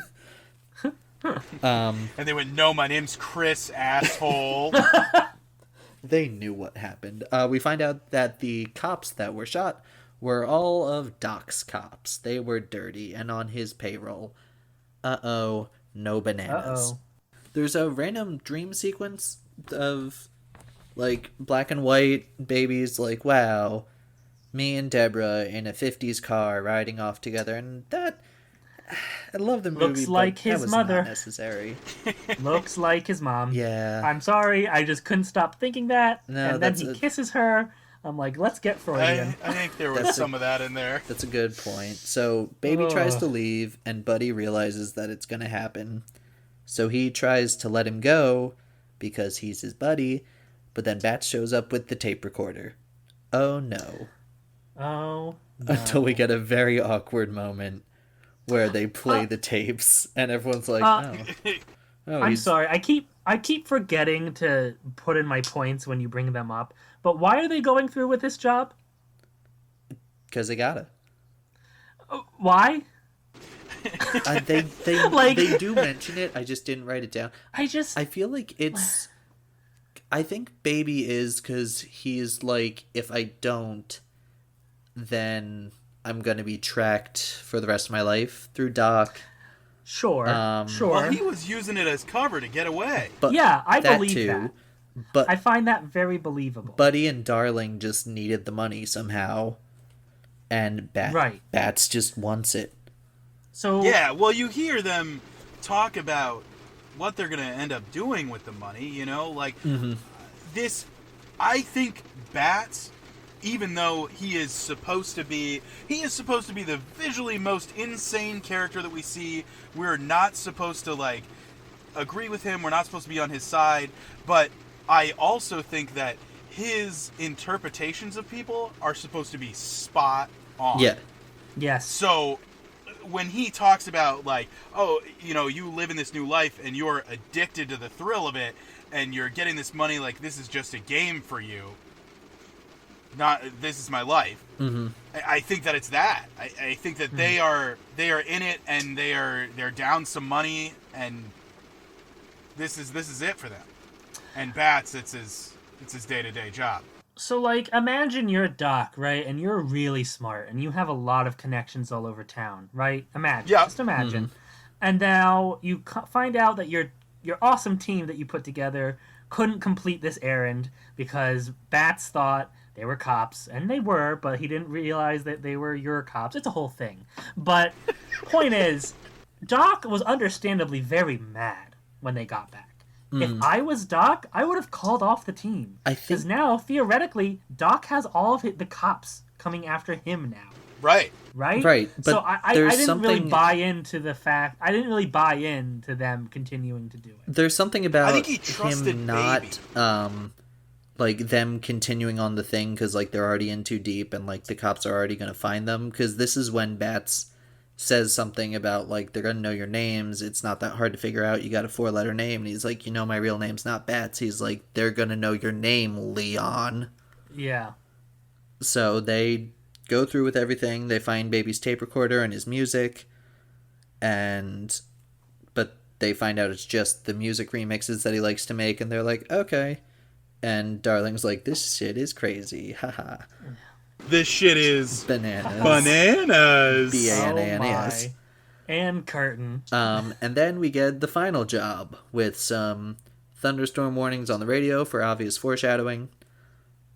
And they went, no, my name's Chris, asshole. They knew what happened. We find out that the cops that were shot were all of Doc's cops. They were dirty and on his payroll. Uh-oh, no bananas. Uh-oh. There's a random dream sequence of, like, black and white babies, like, wow, me and Deborah in a 50s car riding off together, and that... I love the movie, Looks like but his that was mother. not necessary. Looks like his mom. Yeah. I'm sorry, I just couldn't stop thinking that. No, and then he kisses her. I'm like, let's get Freudian. I think there was some of that in there. That's a good point. So, Baby tries to leave, and Buddy realizes that it's going to happen. So he tries to let him go, because he's his buddy, but then Bat shows up with the tape recorder. Oh, no. Oh, no. Until we get a very awkward moment where they play the tapes, and everyone's like, I'm sorry. I keep forgetting to put in my points when you bring them up. But why are they going through with this job? because they gotta. Why? They Like- they do mention it. I just didn't write it down. I feel like it's. I think Baby is because he's like, if I don't, then I'm gonna be tracked for the rest of my life through Doc. Sure. Sure. Well, he was using it as cover to get away. But Yeah, I that believe too, that. But I find that very believable. Buddy and Darling just needed the money somehow, and Right. Bats just wants it. So Yeah, well, you hear them talk about what they're going to end up doing with the money, you know? Like, this... I think Bats, even though he is supposed to be the visually most insane character that we see. We're not supposed to, like, agree with him. We're not supposed to be on his side. But I also think that his interpretations of people are supposed to be spot on. Yeah. Yes. So when he talks about, like, oh, you know, you live in this new life and you're addicted to the thrill of it and you're getting this money, like, this is just a game for you. Not, this is my life. Mm-hmm. I think that it's that. I think that they are in it and they're down some money and this is it for them. And Bats, it's his day-to-day job. So, like, imagine you're a Doc, right? And you're really smart, and you have a lot of connections all over town, right? Imagine. Yeah. Just imagine. And now you find out that your awesome team that you put together couldn't complete this errand because Bats thought they were cops, and they were, but he didn't realize that they were your cops. It's a whole thing. But point is, Doc was understandably very mad when they got back. If I was Doc, I would have called off the team. I think Because now, theoretically, Doc has all of the cops coming after him now. Right. Right? Right, but so I there's didn't really something- buy into the fact... I didn't really buy into them continuing to do it. there's something about I think he trusted him not like them continuing on the thing because like they're already in too deep and like the cops are already going to find them, because this is when Bats says something about like they're going to know your names, it's not that hard to figure out, you got a 4-letter name, and he's like, my real name's not Bats. He's like, they're going to know your name, Leon. Yeah. So they go through with everything. They find Baby's tape recorder and his music, but they find out it's just the music remixes that he likes to make, and they're like, okay. And Darling's like, this shit is crazy, haha. This shit is Bananas. bananas. B-A-N-A-N-A-S. And curtain. And then we get the final job with some thunderstorm warnings on the radio for obvious foreshadowing.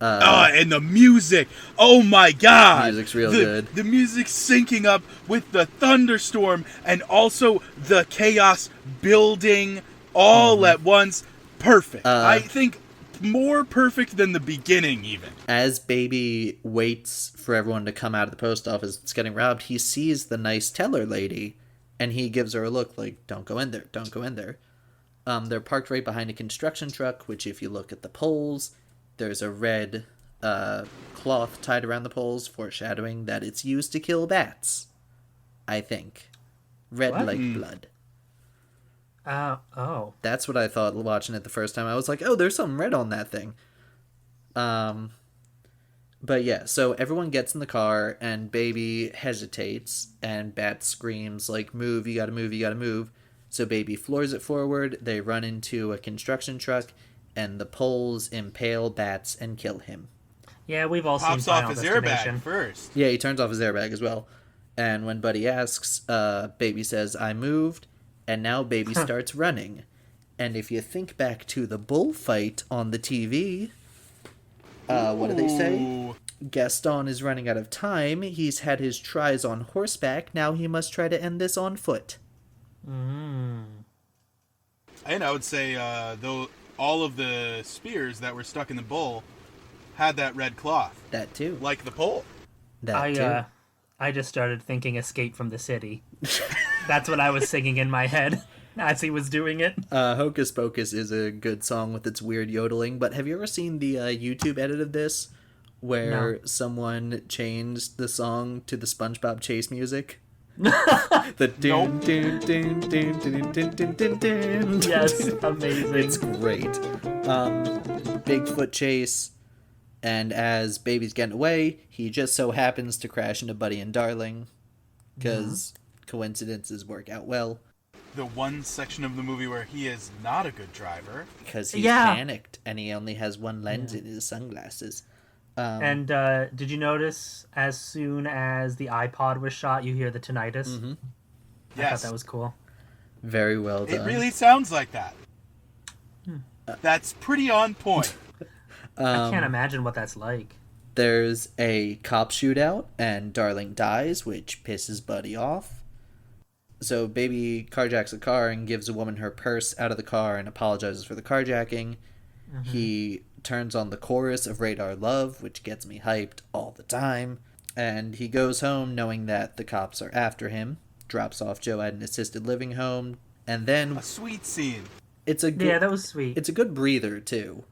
And the music. Oh my god. Music's real good. The music's syncing up with the thunderstorm and also the chaos building all at once. Perfect. I think more perfect than the beginning even. As Baby waits for everyone to come out of the post office that's getting robbed, he sees the nice teller lady, and he gives her a look like, don't go in there, don't go in there. They're parked right behind a construction truck, which if you look at the poles, there's a red cloth tied around the poles, foreshadowing that it's used to kill bats, I think. Red What? like blood. Oh. That's what I thought watching it the first time. I was like, oh, there's something red on that thing. But yeah, so everyone gets in the car, and Baby hesitates, and Bat screams, like, move, you gotta move, you gotta move. So Baby floors it forward, they run into a construction truck, and the poles impale Bats and kill him. Yeah, we've all seen Pops off Final his Destination. airbag first. Yeah, he turns off his airbag as well. And when Buddy asks, Baby says, I moved, and now Baby starts running. And if you think back to the bullfight on the TV, what do they say? Ooh. Gaston is running out of time. He's had his tries on horseback. Now he must try to end this on foot. And I would say, though, all of the spears that were stuck in the bull had that red cloth, That too. like the pole. That too. I just started thinking Escape from the City. That's what I was singing in my head as he was doing it. Hocus Pocus is a good song with its weird yodeling, but have you ever seen the YouTube edit of this where someone changed the song to the SpongeBob Chase music? The dun, dun, dun, dun, dun, dun, dun, dun, dun. Yes, amazing. It's great. Bigfoot chase, and as Baby's getting away, he just so happens to crash into Buddy and Darling, because coincidences work out well. The one section of the movie where he is not a good driver. Because he's Yeah. panicked, and he only has one lens in his sunglasses. And did you notice as soon as the iPod was shot, you hear the tinnitus? Mm-hmm. I Yes. thought that was cool. Very well done. It really sounds like that. That's pretty on point. I can't imagine what that's like. There's a cop shootout, and Darling dies, which pisses Buddy off. So Baby carjacks a car and gives a woman her purse out of the car and apologizes for the carjacking. He turns on the chorus of Radar Love, which gets me hyped all the time. And he goes home knowing that the cops are after him, drops off Joe at an assisted living home, and then A sweet scene. it's a good, Yeah, that was sweet. it's a good breather too.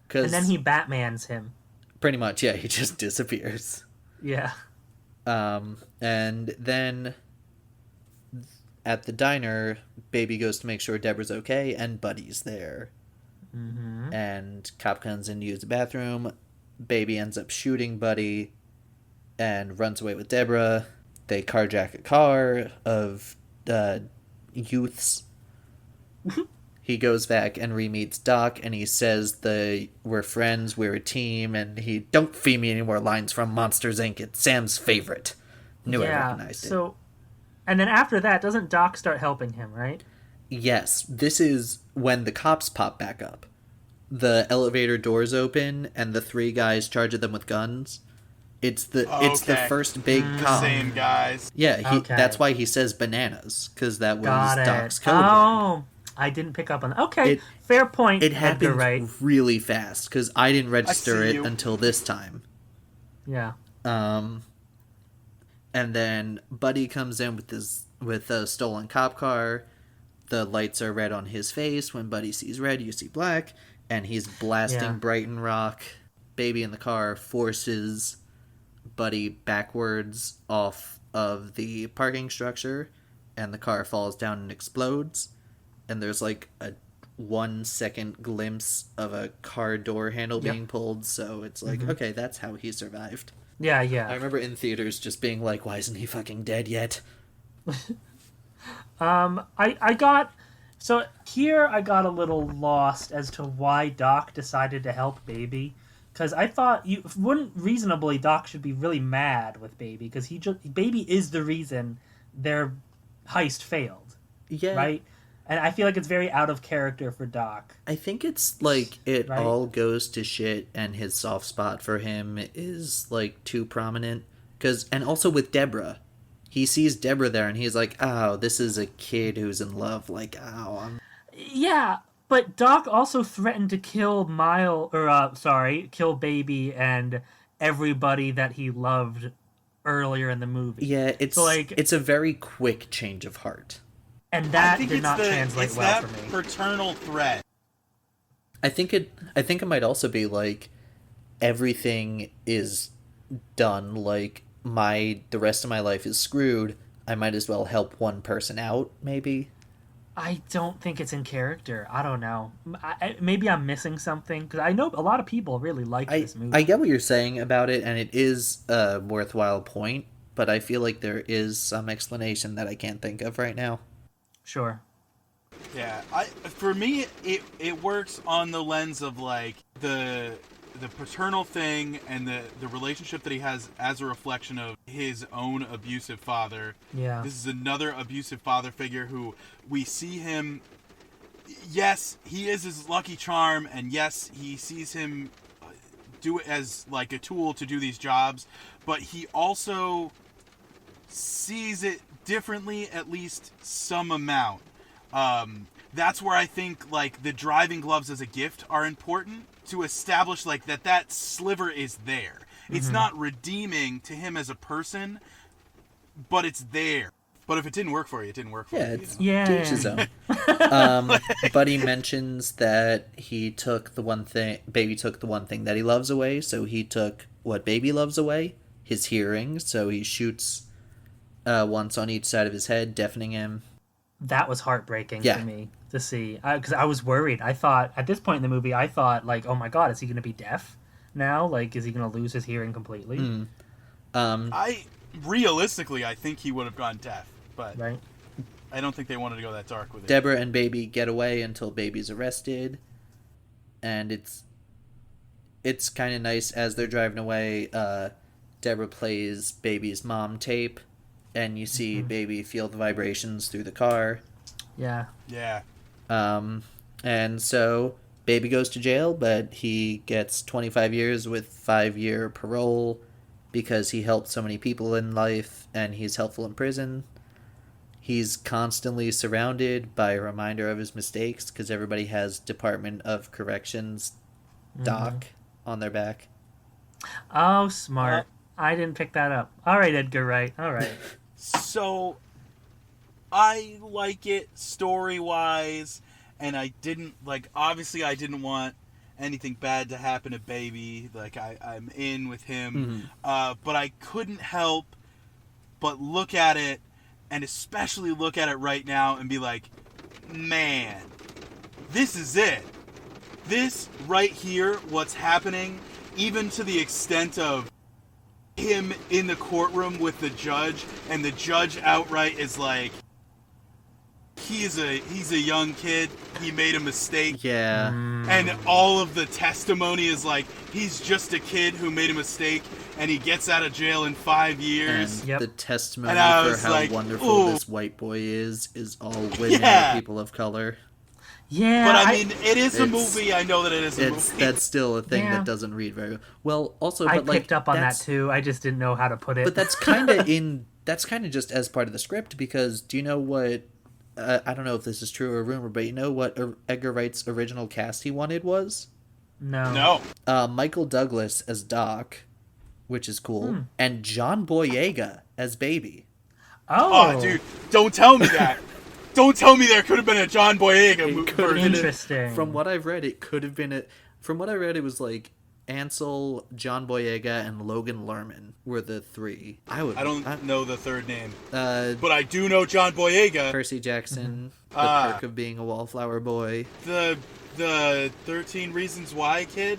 'Cause And then he Batmans him. pretty much, yeah, he just disappears. Yeah. And then at the diner, Baby goes to make sure Deborah's okay, and Buddy's there. And cop comes in to use the bathroom. Baby ends up shooting Buddy and runs away with Deborah. They carjack a car of youths. He goes back and re-meets Doc, and he says we're friends, we're a team, and he don't feed me any more lines from Monsters, Inc. It's Sam's favorite. Knew I recognized it. And then after that, doesn't Doc start helping him, right? Yes, this is when the cops pop back up. the elevator doors open and the three guys charge at them with guns. It's the Okay. first big The cop. same guys. Yeah, Okay. that's why he says bananas, because that was Got it. Doc's code word. Oh, I didn't pick up on that. Okay, fair point. It Edgar happened Wright. really fast, because I didn't register see it you. until this time. Yeah. And then Buddy comes in with a stolen cop car. The lights are red on his face. When Buddy sees red, you see black, and he's blasting Yeah. Brighton Rock. Baby in the car forces Buddy backwards off of the parking structure, and the car falls down and explodes. And there's like a 1 second glimpse of a car door handle Yep. being pulled, so it's like, okay, that's how he survived. Yeah, I yeah. remember in theaters just being like, why isn't he fucking dead yet? I got so here I got a little lost as to why Doc decided to help Baby, because I thought you wouldn't reasonably Doc should be really mad with Baby because Baby is the reason their heist failed, Yeah. right? And I feel like it's very out of character for Doc. I think it's like it Right. all goes to shit, and his soft spot for him is like too prominent. And also with Deborah, he sees Deborah there, and he's like, "Oh, this is a kid who's in love." Like, "Oh, Yeah, but Doc also threatened to kill kill Baby and everybody that he loved earlier in the movie. yeah." It's So, like- it's a very quick change of heart. And I that think did it's not translate it's well that for me. paternal threat. I think it might also be like everything is done. Like the rest of my life is screwed. I might as well help one person out, maybe. I don't think it's in character. I don't know. Maybe I'm missing something because I know a lot of people really like this movie. I get what you're saying about it, and it is a worthwhile point, but I feel like there is some explanation that I can't think of right now. Sure. Yeah, for me it works on the lens of like the paternal thing and the relationship that he has as a reflection of his own abusive father. Yeah. This is another abusive father figure who we see him. Yes, he is his lucky charm, and yes, he sees him do it as like a tool to do these jobs, but he also sees it differently, at least some amount. That's where I think like the driving gloves as a gift are important to establish like that sliver is there. It's not redeeming to him as a person, but it's there. But if it didn't work for you, it didn't work for Yeah, you. it's Yeah. to each his own. Buddy mentions that Baby took the one thing that he loves away, so he took what Baby loves away, his hearing, so he shoots once on each side of his head, deafening him. That was heartbreaking Yeah. to me to see because I was worried. I thought at this point in the movie, I thought like, oh my god, is he going to be deaf now? Like, is he going to lose his hearing completely? Realistically, I think he would have gone deaf, but Right. I don't think they wanted to go that dark with it. Deborah and Baby get away until Baby's arrested, and it's kind of nice as they're driving away. Deborah plays Baby's mom tape, and you see Baby feel the vibrations through the car. Yeah. Yeah. And so Baby goes to jail, but he gets 25 years with 5-year parole because he helped so many people in life, and he's helpful in prison. He's constantly surrounded by a reminder of his mistakes because everybody has Department of Corrections doc on their back. Oh, smart. I didn't pick that up. All right, Edgar Wright. All right. So, I like it story-wise, and I didn't, obviously I didn't want anything bad to happen to Baby. Like, I'm in with him. But I couldn't help but look at it, and especially look at it right now and be like, man, this is it. This right here, what's happening, even to the extent of him in the courtroom with the judge, and the judge outright is like, he's a young kid, he made a mistake. Yeah. And all of the testimony is like, he's just a kid who made a mistake, and he gets out of jail in 5 years. And Yep. the testimony And I for was how like, wonderful ooh. this white boy is all women Yeah. and people of color. Yeah, But I mean, it is a It's- movie. I know that it is a movie. That's still a thing Yeah. that doesn't read very well. Also, I but like picked up on that that's- too. I just didn't know how to put it. But that's kind of in. That's kind of just as part of the script, because do you know what? I don't know if this is true or a rumor, but you know what Edgar Wright's original cast he wanted was? no. No. Michael Douglas as Doc, which is cool, and John Boyega as Baby. Oh, Oh, dude, don't tell me that. Don't tell me there could have been a John Boyega could've version. been interesting. From what I've read, it could have been a. From what I read, it was like Ansel, John Boyega, and Logan Lerman were the three. I don't know the third name, Uh, but I do know John Boyega. Percy Jackson, the Ah. perk of being a wallflower boy. The 13 Reasons Why kid,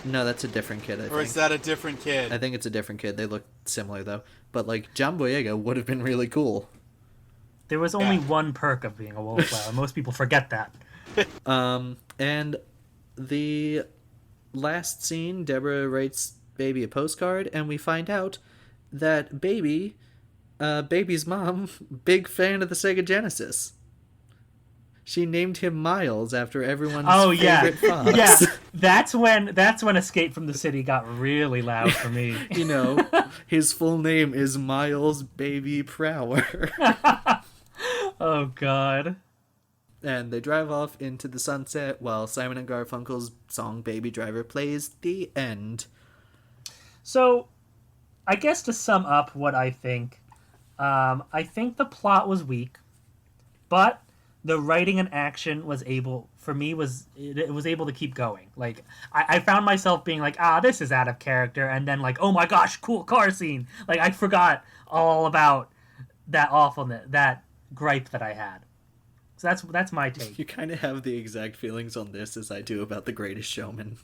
No, that's a different kid. I or think. is that a different kid? I think it's a different kid. They look similar though. But like John Boyega would have been really cool. There was only Yeah. one perk of being a wallflower. Most people forget that. And the last scene, Deborah writes Baby a postcard, and we find out that Baby's mom, big fan of the Sega Genesis. She named him Miles after everyone's Oh yeah, favorite fox. yeah. That's when Escape from the City got really loud for me. You know, his full name is Miles Baby Prower. Oh god. And they drive off into the sunset while Simon and Garfunkel's song Baby Driver plays. The end. So, I guess to sum up what I think the plot was weak, but the writing and action was able to keep going. Like I found myself being like, this is out of character, and then like, oh my gosh, cool car scene. Like I forgot all about that awfulness, that gripe that I had. So that's my take. You kind of have the exact feelings on this as I do about The Greatest Showman.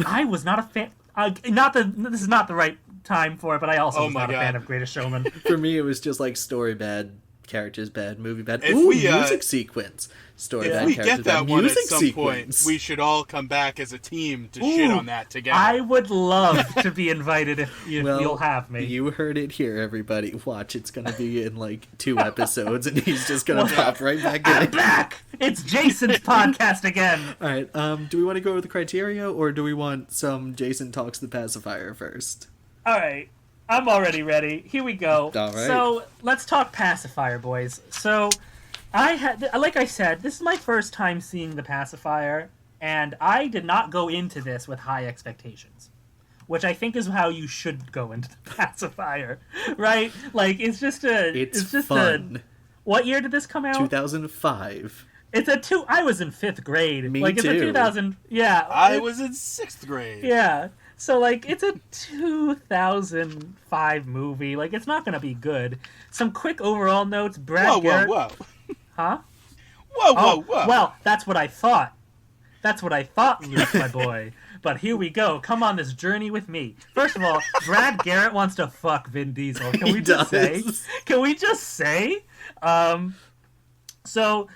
I was not a fan. This is not the right time for it, but I also was not a fan of Greatest Showman. For me, it was just like story bad, characters bad, movie bad. If Ooh, we, music sequence. Story If bad, we characters get that bad, one at music some sequence. point, we should all come back as a team to shit on that together. I would love to be invited if Well, you'll have me. You heard it here, everybody. Watch, it's gonna be in like 2 episodes, and he's just gonna pop right back I'm in. back! It's Jason's podcast again! All right. Do we want to go over the criteria, or do we want some Jason Talks the Pacifier first? Alright, I'm already ready. Here we go. All right. So, let's talk Pacifier, boys. So, like I said, this is my first time seeing the Pacifier, and I did not go into this with high expectations. Which I think is how you should go into the Pacifier, right? Like, it's just fun. What year did this come out? 2005. I was in 5th grade. Me It's too. a 2000. Yeah. I was in 6th grade. Yeah. So like it's a 2005 movie. Like it's not gonna be good. Some quick overall notes. Brad Garrett. Whoa. Huh? Whoa. Well, that's what I thought. That's what I thought, Luke, my boy. But here we go. Come on this journey with me. First of all, Brad Garrett wants to fuck Vin Diesel. Can we just say? Can we just say? So,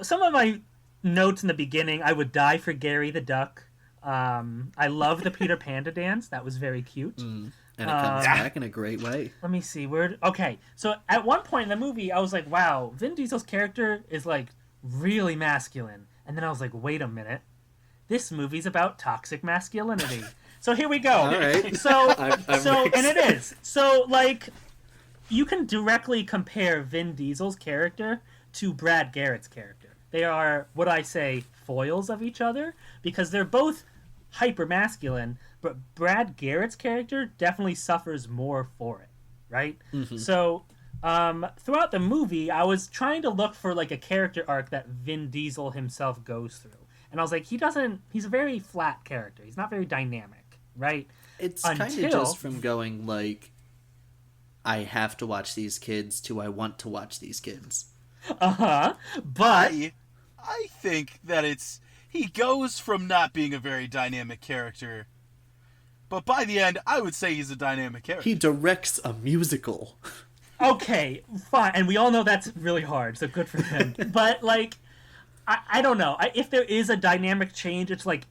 some of my notes in the beginning, I would die for Gary the Duck. I love the Peter Panda dance. That was very cute. And it comes back in a great way. Let me see. Okay, so at one point in the movie, I was like, wow, Vin Diesel's character is, like, really masculine. And then I was like, wait a minute. This movie's about toxic masculinity. So here we go. All right. And it is. So, like, you can directly compare Vin Diesel's character to Brad Garrett's character. They are, what I say, foils of each other, because they're both hyper masculine, but Brad Garrett's character definitely suffers more for it, right? Mm-hmm. So throughout the movie, I was trying to look for like a character arc that Vin Diesel himself goes through, and I was like, he's a very flat character. He's not very dynamic, right? It's kind of just from going like, I have to watch these kids to I want to watch these kids. But I think that he goes from not being a very dynamic character, but by the end, I would say he's a dynamic character. He directs a musical. Okay, fine, and we all know that's really hard, so good for him. But, like, I don't know. If there is a dynamic change, it's like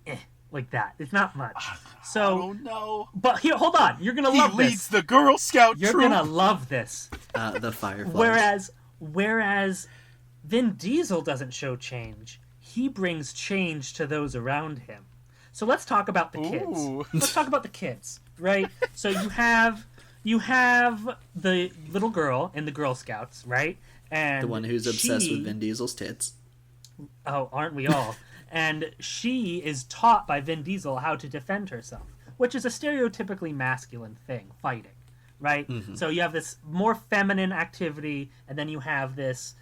that. It's not much. So, I don't know. But here, hold on. You're gonna love this. He leads the Girl Scout troop. You're gonna love this. The Fireflies. Whereas Vin Diesel doesn't show change. he brings change to those around him. So let's talk about the kids. Ooh. Let's talk about the kids, right? So you have the little girl in the Girl Scouts, right? And The one who's obsessed with Vin Diesel's tits. Oh, aren't we all? And she is taught by Vin Diesel how to defend herself, which is a stereotypically masculine thing, fighting, right? Mm-hmm. So you have this more feminine activity, and then you have this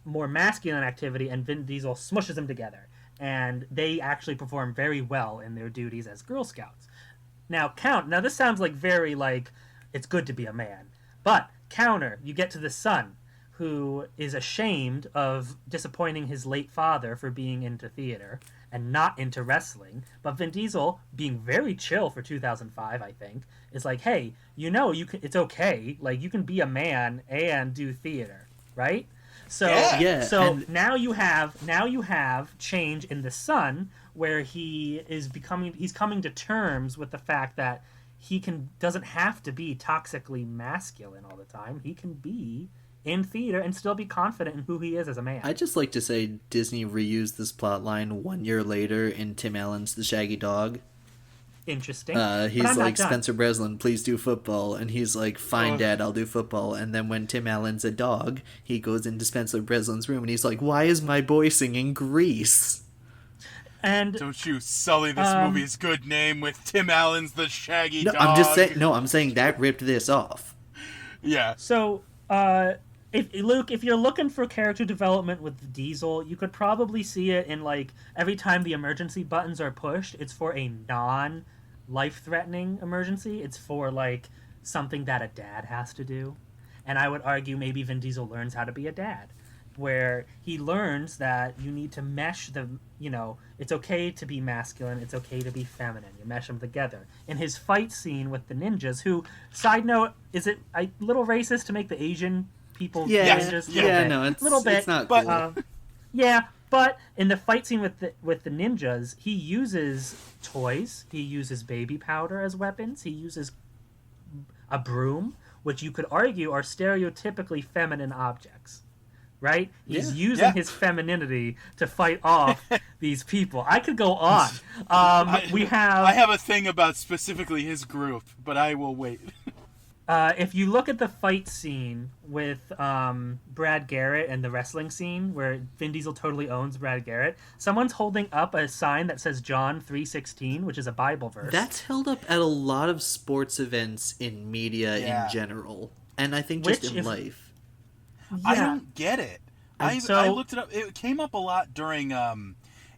more masculine activity, and Vin Diesel smushes them together. And they actually perform very well in their duties as Girl Scouts. Now, this sounds like very, like, it's good to be a man. But, counter, you get to the son, who is ashamed of disappointing his late father for being into theater and not into wrestling. But Vin Diesel, being very chill for 2005, I think, is like, hey, it's okay. Like, you can be a man and do theater, right? So, Yeah, and now you have change in the son, where he's coming to terms with the fact that doesn't have to be toxically masculine all the time. He can be in theater and still be confident in who he is as a man. I'd just like to say Disney reused this plot line 1 year later in Tim Allen's The Shaggy Dog. Interesting. He's like, Spencer Breslin, please do football. And he's like, fine, Dad, I'll do football. And then when Tim Allen's a dog, he goes into Spencer Breslin's room and he's like, why is my boy singing Grease? And don't you sully this movie's good name with Tim Allen's The Shaggy Dog. I'm saying that ripped this off. Yeah. So, if you're looking for character development with Diesel, you could probably see it in, like, every time the emergency buttons are pushed, it's for a non-life-threatening emergency. It's for, like, something that a dad has to do. And I would argue maybe Vin Diesel learns how to be a dad, where he learns that you need to mesh it's okay to be masculine, it's okay to be feminine. You mesh them together. In his fight scene with the ninjas, who, side note, is it a little racist to make the Asian people ninjas? It's not cool. Yeah, but in the fight scene with the ninjas, he uses toys, he uses baby powder as weapons, he uses a broom, which you could argue are stereotypically feminine objects. Right? He's using his femininity to fight off these people. I could go on. I have a thing about specifically his group, but I will wait. If you look at the fight scene with Brad Garrett and the wrestling scene where Vin Diesel totally owns Brad Garrett, someone's holding up a sign that says John 3:16, which is a Bible verse. That's held up at a lot of sports events in media in general. And I think just in life. Yeah. I don't get it. I looked it up. It came up a lot during.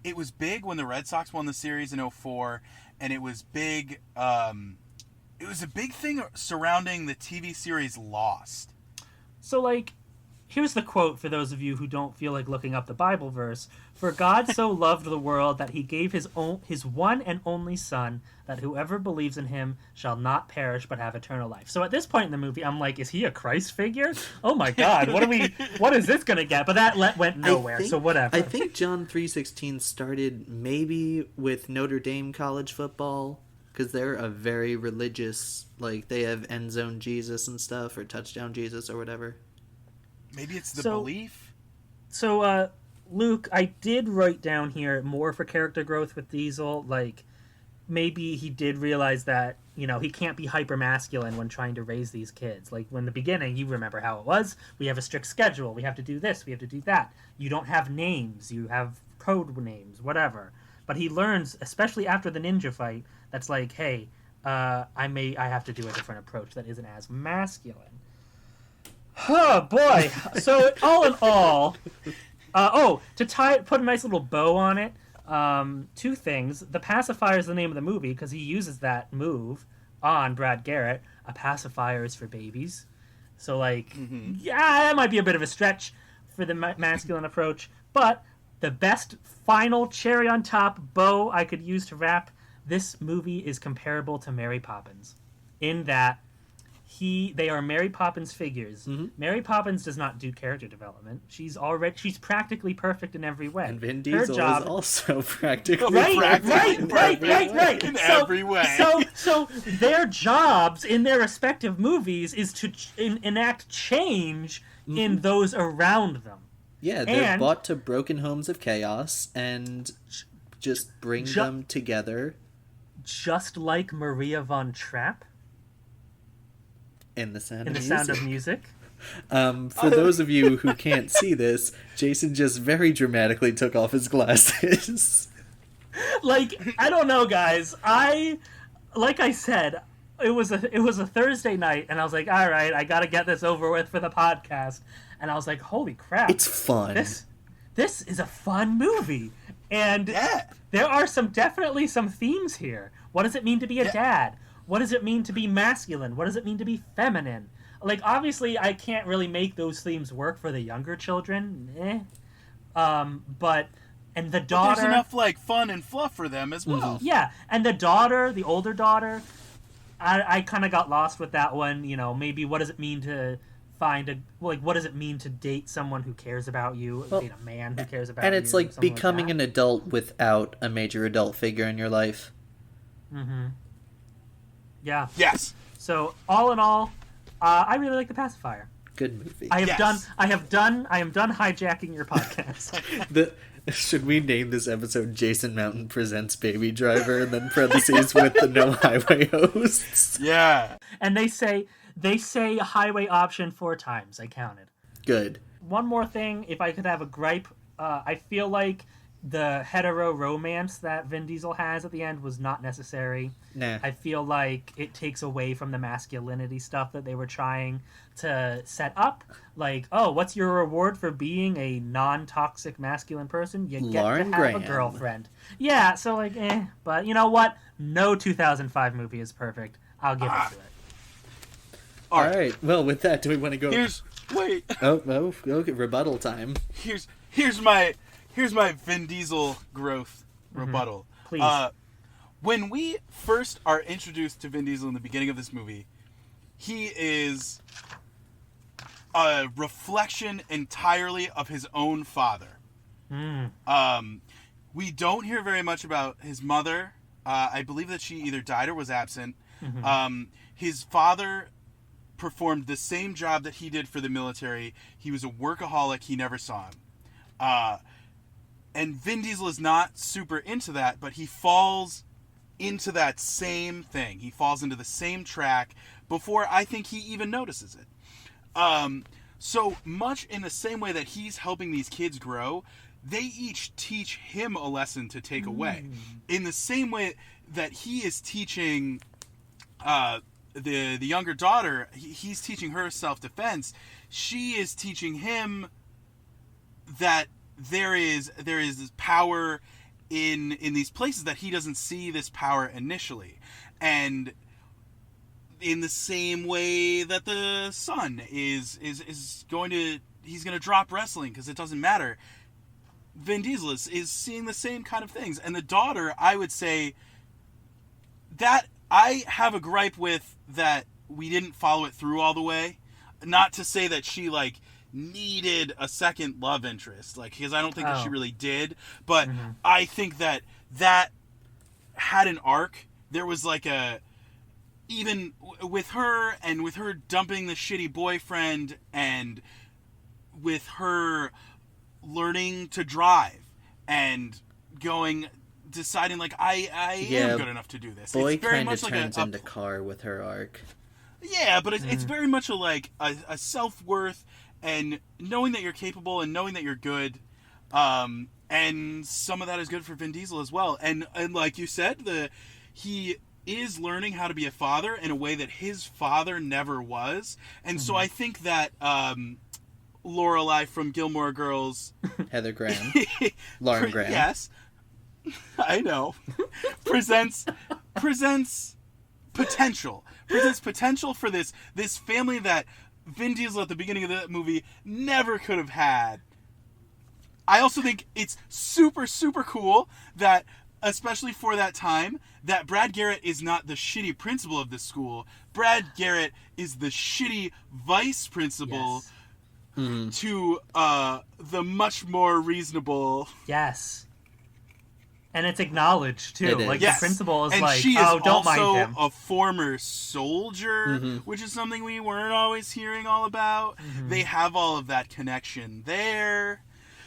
It was big when the Red Sox won the series in 2004, and it was big. It was a big thing surrounding the TV series Lost. So, like, here's the quote for those of you who don't feel like looking up the Bible verse. For God so loved the world that he gave his one and only Son, that whoever believes in him shall not perish but have eternal life. So at this point in the movie, I'm like, is he a Christ figure? Oh my God, what is this gonna get? But that went nowhere, so whatever. I think John 3:16 started maybe with Notre Dame college football, because they're a very religious, like, they have end zone Jesus and stuff, or touchdown Jesus or whatever. Maybe it's the belief. So, Luke, I did write down here more for character growth with Diesel. Like, maybe he did realize that, he can't be hyper masculine when trying to raise these kids. Like, when the beginning, you remember how it was. We have a strict schedule. We have to do this. We have to do that. You don't have names. You have code names, whatever. But he learns, especially after the ninja fight, that's like, hey, I have to do a different approach that isn't as masculine. Oh boy! So all in all, put a nice little bow on it. Two things: the pacifier is the name of the movie because he uses that move on Brad Garrett. A pacifier is for babies, so that might be a bit of a stretch for the masculine approach. But the best final cherry on top bow I could use to wrap this movie is comparable to Mary Poppins, in that they are Mary Poppins figures. Mm-hmm. Mary Poppins does not do character development. She's practically perfect in every way. And Vin Diesel is also practically right. In every way. So their jobs in their respective movies is to enact change in those around them. Yeah, they're And- brought to broken homes of chaos and just bring them together. Just like Maria von Trapp In the Sound in of The Music. Sound of Music. For those of you who can't see this, Jason just very dramatically took off his glasses. Like, I don't know, guys. Like I said, it was a Thursday night, and I was like, all right, I gotta get this over with for the podcast. And I was like, holy crap. It's fun. This is a fun movie. And there are definitely some themes here. What does it mean to be a dad? What does it mean to be masculine? What does it mean to be feminine? Like, obviously, I can't really make those themes work for the younger children. But the daughter... There's enough, like, fun and fluff for them as well. Yeah, and the daughter, the older daughter, I kind of got lost with that one. You know, maybe what does it mean to what does it mean to date someone who cares about you, date a man who cares about you? And it's like becoming an adult without a major adult figure in your life. Mm-hmm. Yeah. Yes. So, all in all, I really like The Pacifier. Good movie. I am done hijacking your podcast. Should we name this episode Jason Mountain Presents Baby Driver and then parentheses with the no highway hosts? Yeah. And they say highway option 4 times. I counted. Good. One more thing, if I could have a gripe, I feel like the hetero romance that Vin Diesel has at the end was not necessary. Nah. I feel like it takes away from the masculinity stuff that they were trying to set up. Like, oh, what's your reward for being a non-toxic masculine person? You get Lauren to have Graham. a girlfriend. Yeah, so like, but you know what? No 2005 movie is perfect. I'll give it to it. All right. Well, with that, do we want to go... Wait. Oh, okay, rebuttal time. Here's my Vin Diesel growth rebuttal. Please. When we first are introduced to Vin Diesel in the beginning of this movie, he is a reflection entirely of his own father. We don't hear very much about his mother. I believe that she either died or was absent. His father performed the same job that he did for the military. He was a workaholic. He never saw him. And Vin Diesel is not super into that, but he falls into that same thing. He falls into the same track before I think he even notices it. So much in the same way that he's helping these kids grow, they each teach him a lesson to take away. In the same way that he is teaching the younger daughter, he's teaching her self-defense. She is teaching him that there is this power in these places that he doesn't see this power initially. And in the same way that the son is going to, he's going to drop wrestling because it doesn't matter. Vin Diesel is seeing the same kind of things. And the daughter, I would say that I have a gripe with that we didn't follow it through all the way. Not to say that she like needed a second love interest, like, because I don't think that she really did, but I think that had an arc. There was like even with her and with her dumping the shitty boyfriend and with her learning to drive and deciding like I am good enough to do this. Boy it's very kind of much turns like into car with her arc. Yeah, but it's very much a self-worth and knowing that you're capable and knowing that you're good. And some of that is good for Vin Diesel as well. And like you said, he is learning how to be a father in a way that his father never was. And so I think that Lorelai from Gilmore Girls, Heather Graham, Lauren Graham. Yes, I know. presents potential. Presents potential for this family that Vin Diesel at the beginning of the movie never could have had. I also think it's super, super cool that, especially for that time, that Brad Garrett is not the shitty principal of this school. Brad Garrett is the shitty vice principal to the much more reasonable... Yes. And it's acknowledged, too. Like, yes. the principal is and like, she is don't mind also him. a former soldier, which is something we weren't always hearing all about. They have all of that connection there.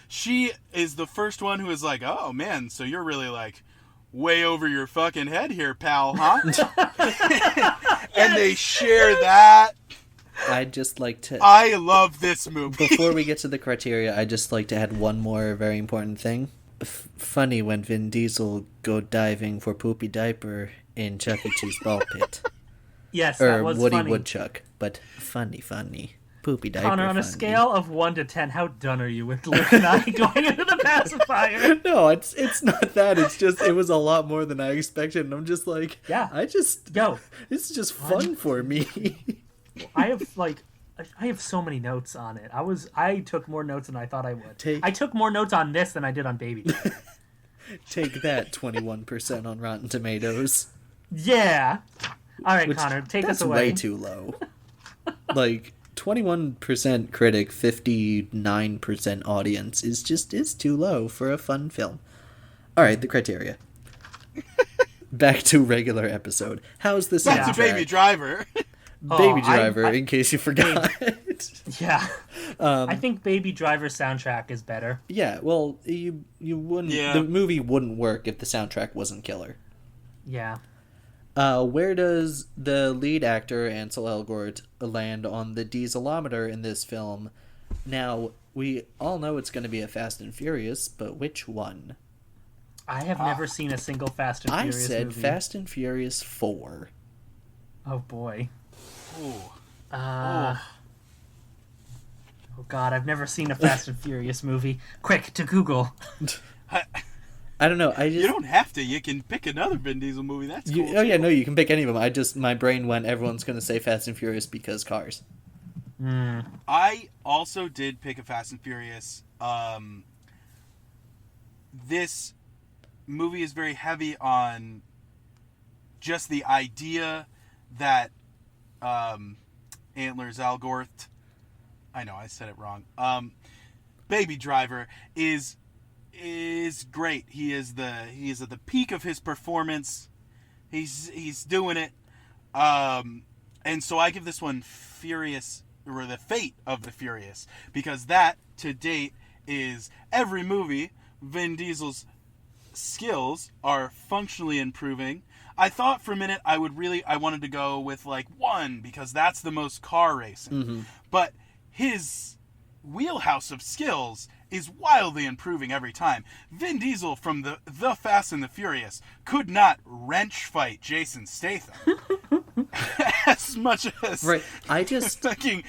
she is the first one who is like, oh man, so you're really like way over your fucking head here, pal, huh? And they share that. I'd just like to... I love this movie. Before we get to the criteria, I'd just like to add one more very important thing. Funny when Vin Diesel go diving for poopy diaper in Chuck E. Cheese ball pit. Yes, that was Woody funny. Woodchuck, but funny. Poopy diaper Connor, on a funny. scale of 1 to 10, how done are you with Luke and I going into the pacifier? No, it's not that. It's just it was a lot more than I expected, and I'm just like, Yeah. This is just fun for me. I have so many notes on it. I took more notes than I thought I would. I took more notes on this than I did on Baby Driver. Take that, 21% on Rotten Tomatoes. Yeah. All right, Connor, take us away. That's way too low. Like 21% critic, 59% audience is too low for a fun film. All right, the criteria. Back to regular episode. How's the soundtrack? That's a Baby Driver. Baby Driver, in case you forgot. Yeah. I think Baby Driver's soundtrack is better. Yeah, well, you wouldn't. Yeah. The movie wouldn't work if the soundtrack wasn't killer. Yeah. Where does the lead actor Ansel Elgort land on the dieselometer in this film? Now, we all know it's going to be a Fast and Furious, but which one? I have never seen a single Fast and I Furious said movie. Fast and Furious 4. Oh, boy. Ooh. Oh, God, I've never seen a Fast and Furious movie. Quick, to Google. I don't know. You don't have to. You can pick another Vin Diesel movie. That's cool. Oh yeah, no, you can pick any of them. My brain went, everyone's going to say Fast and Furious because cars. I also did pick a Fast and Furious. This movie is very heavy on just the idea that Antlers Elgort, I know I said it wrong. Baby Driver is great. He is at the peak of his performance. He's doing it. And so I give this one Furious, or the Fate of the Furious, because that to date is every movie Vin Diesel's skills are functionally improving. I thought for a minute I wanted to go with like 1 because that's the most car racing. Mm-hmm. But his wheelhouse of skills is wildly improving every time. Vin Diesel from the Fast and the Furious could not wrench fight Jason Statham as much as Right. I just fucking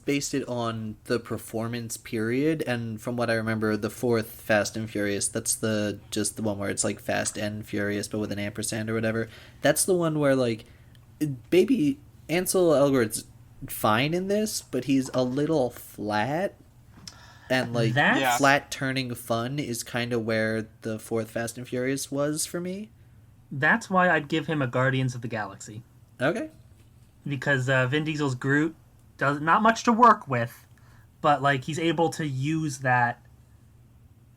based it on the performance period, and from what I remember, the 4th Fast and Furious, that's the one where it's like Fast and Furious but with an ampersand or whatever. That's the one where like baby Ansel Elgort's fine in this, but he's a little flat. And like flat turning fun is kind of where the 4th Fast and Furious was for me. That's why I'd give him a Guardians of the Galaxy. Okay. Because Vin Diesel's Groot does not much to work with, but like he's able to use that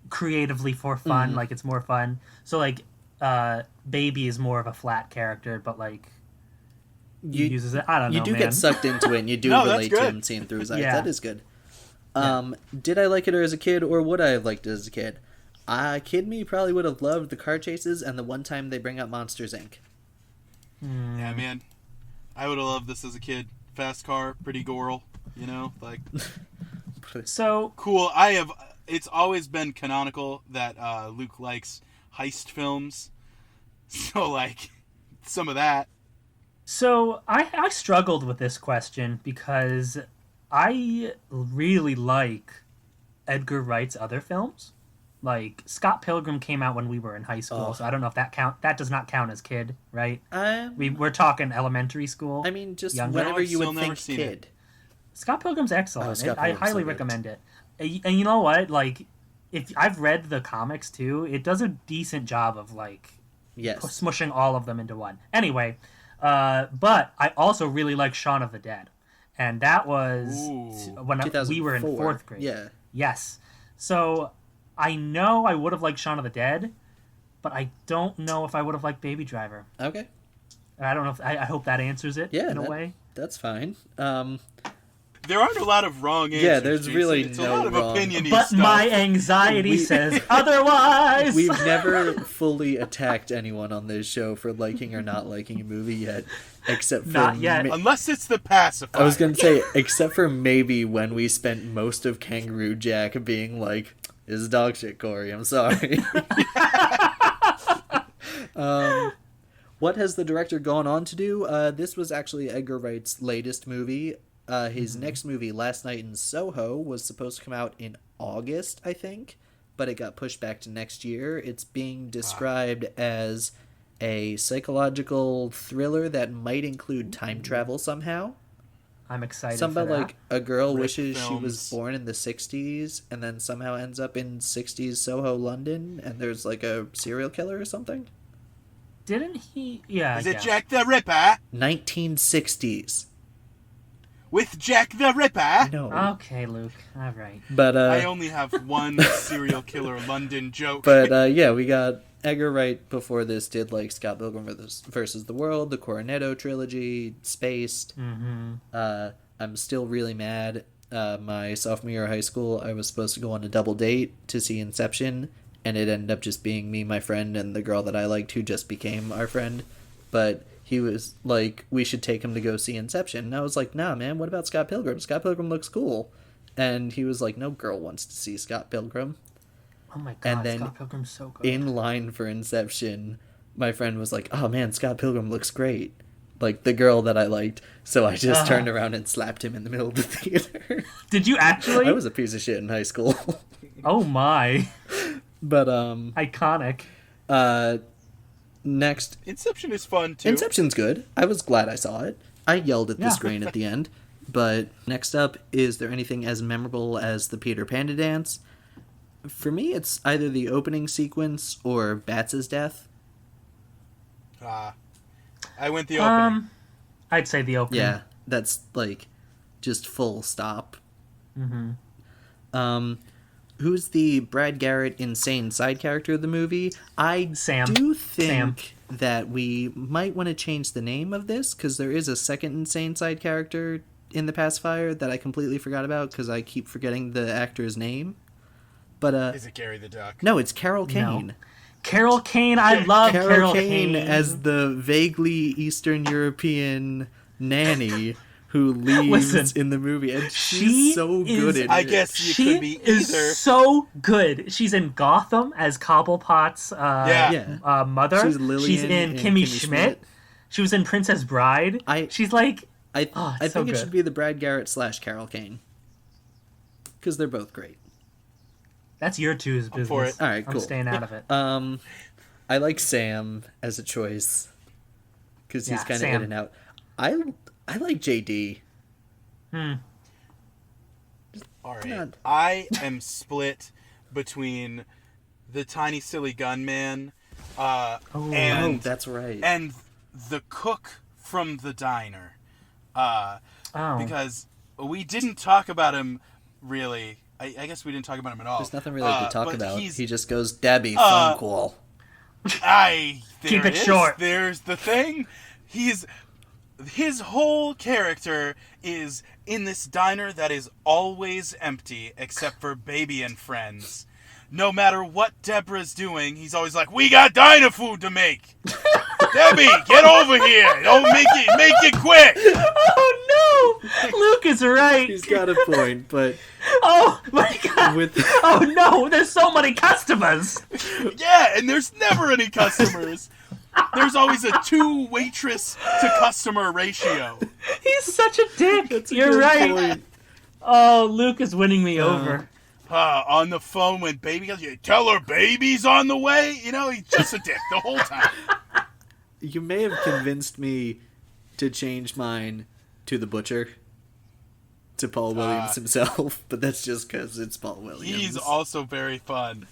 creatively for fun. Like it's more fun. So like Baby is more of a flat character, but like he uses it. I don't know. You do man. get sucked into it, and you do relate to him seeing through his eyes. Yeah. That is good. Did I like it as a kid, or would I have liked it as a kid? Kid me probably would have loved the car chases and the one time they bring up Monsters, Inc. Yeah, man. I would have loved this as a kid. Fast car, pretty goral, like So cool. It's always been canonical that Luke likes heist films. So like some of that. So I struggled with this question because I really like Edgar Wright's other films. Like Scott Pilgrim came out when we were in high school, so I don't know if that does not count as kid, right? We're talking elementary school. I mean, just younger. whenever you would Still never think seen kid. it. Scott Pilgrim's excellent. Scott I Pilgrim's highly so good. recommend it. And you know what? Like, if I've read the comics too, it does a decent job of like smushing all of them into one. Anyway, but I also really like Shaun of the Dead, and that was when we were in 4th grade. Yeah. Yes. So I know I would have liked Shaun of the Dead, but I don't know if I would have liked Baby Driver. Okay. I don't know if I hope that answers it in a way. That's fine. There aren't a lot of wrong answers. Yeah, there's Jason. really it's no a lot of wrong. opinion-y But stuff. my anxiety says otherwise. We've never fully attacked anyone on this show for liking or not liking a movie yet, except for Not yet. Unless it's the pacifier. I was gonna say, except for maybe when we spent most of Kangaroo Jack being like, "This is dog shit, Corey. I'm sorry." What has the director gone on to do? This was actually Edgar Wright's latest movie. His next movie, Last Night in Soho, was supposed to come out in August, I think, but it got pushed back to next year. It's being described as a psychological thriller that might include time travel somehow. I'm excited Something for about that. like a girl Rick wishes she films. was born in the 60s and then somehow ends up in 60s Soho, London, and there's like a serial killer or something. Didn't he? Yeah. Is it yeah. Jack the Ripper? 1960s. With Jack the Ripper? No. Okay, Luke. All right. But I only have one serial killer London joke. yeah, we got Edgar Wright before this did like Scott Pilgrim versus the World, the Cornetto trilogy, Spaced. Mm-hmm. I'm still really mad. My sophomore year of high school, I was supposed to go on a double date to see Inception, and it ended up just being me, my friend, and the girl that I liked who just became our friend. But he was like, we should take him to go see Inception. And I was like, nah, man, what about Scott Pilgrim? Scott Pilgrim looks cool. And he was like, no girl wants to see Scott Pilgrim. Oh my god, And then Scott Pilgrim's so good. In line for Inception, my friend was like, oh man, Scott Pilgrim looks great. Like the girl that I liked. So I just turned around and slapped him in the middle of the theater. Did you actually? I was a piece of shit in high school. Oh my. But, Iconic. Next. Inception is fun, too. Inception's good. I was glad I saw it. I yelled at the screen at the end. But next up, is there anything as memorable as the Peter Panda dance? For me, it's either the opening sequence or Bats' death. I went the opening. I'd say the opening. Yeah, that's like just full stop. Mm-hmm. Who's the Brad Garrett insane side character of the movie? I Sam. do think that we might want to change the name of this because there is a second insane side character in the Pacifier that I completely forgot about because I keep forgetting the actor's name. But Is it Gary the Duck? no, it's Carol Kane. No. Carol Kane, I love Carol Kane as the vaguely Eastern European nanny who leaves Listen, in the movie, and she she's so good is- at I it. guess you She could be is either. so good. She's in Gotham as Cobblepot's Yeah. mother. She's Lillian She's in and Kimmy, Kimmy Schmidt. Schmidt. She was in Princess Bride. She's like, I it's so think it good. should be the Brad Garrett / Carol Kane because they're both great. that's your two's business. for it. All right, cool. I'm staying out of it. I like Sam as a choice because he's Yeah, kind of Sam. in and out. I like JD. All right. God. I am split between the tiny silly gunman Oh, and that's right. and the cook from the diner. Oh. Because we didn't talk about him really. I guess we didn't talk about him at all. There's nothing really to talk but about. he's- He just goes, Debbie, phone call. Keep it short. There's the thing. His whole character is in this diner that is always empty except for Baby and friends. No matter what Deborah's doing, he's always like, "We got diner food to make. Debbie, get over here. Don't make it quick." Oh no! Luke is right. He's got a point, but Oh my god! with Oh no! There's so many customers. Yeah, and there's never any customers. There's always a 2 waitress to customer ratio. He's such a dick. That's a You're good right. point. Oh, Luke is winning me over. On the phone when Baby goes, "You tell her Baby's on the way." You know, he's just a dick the whole time. You may have convinced me to change mine to the butcher, to Paul Williams himself, but that's just because it's Paul Williams. He's also very fun.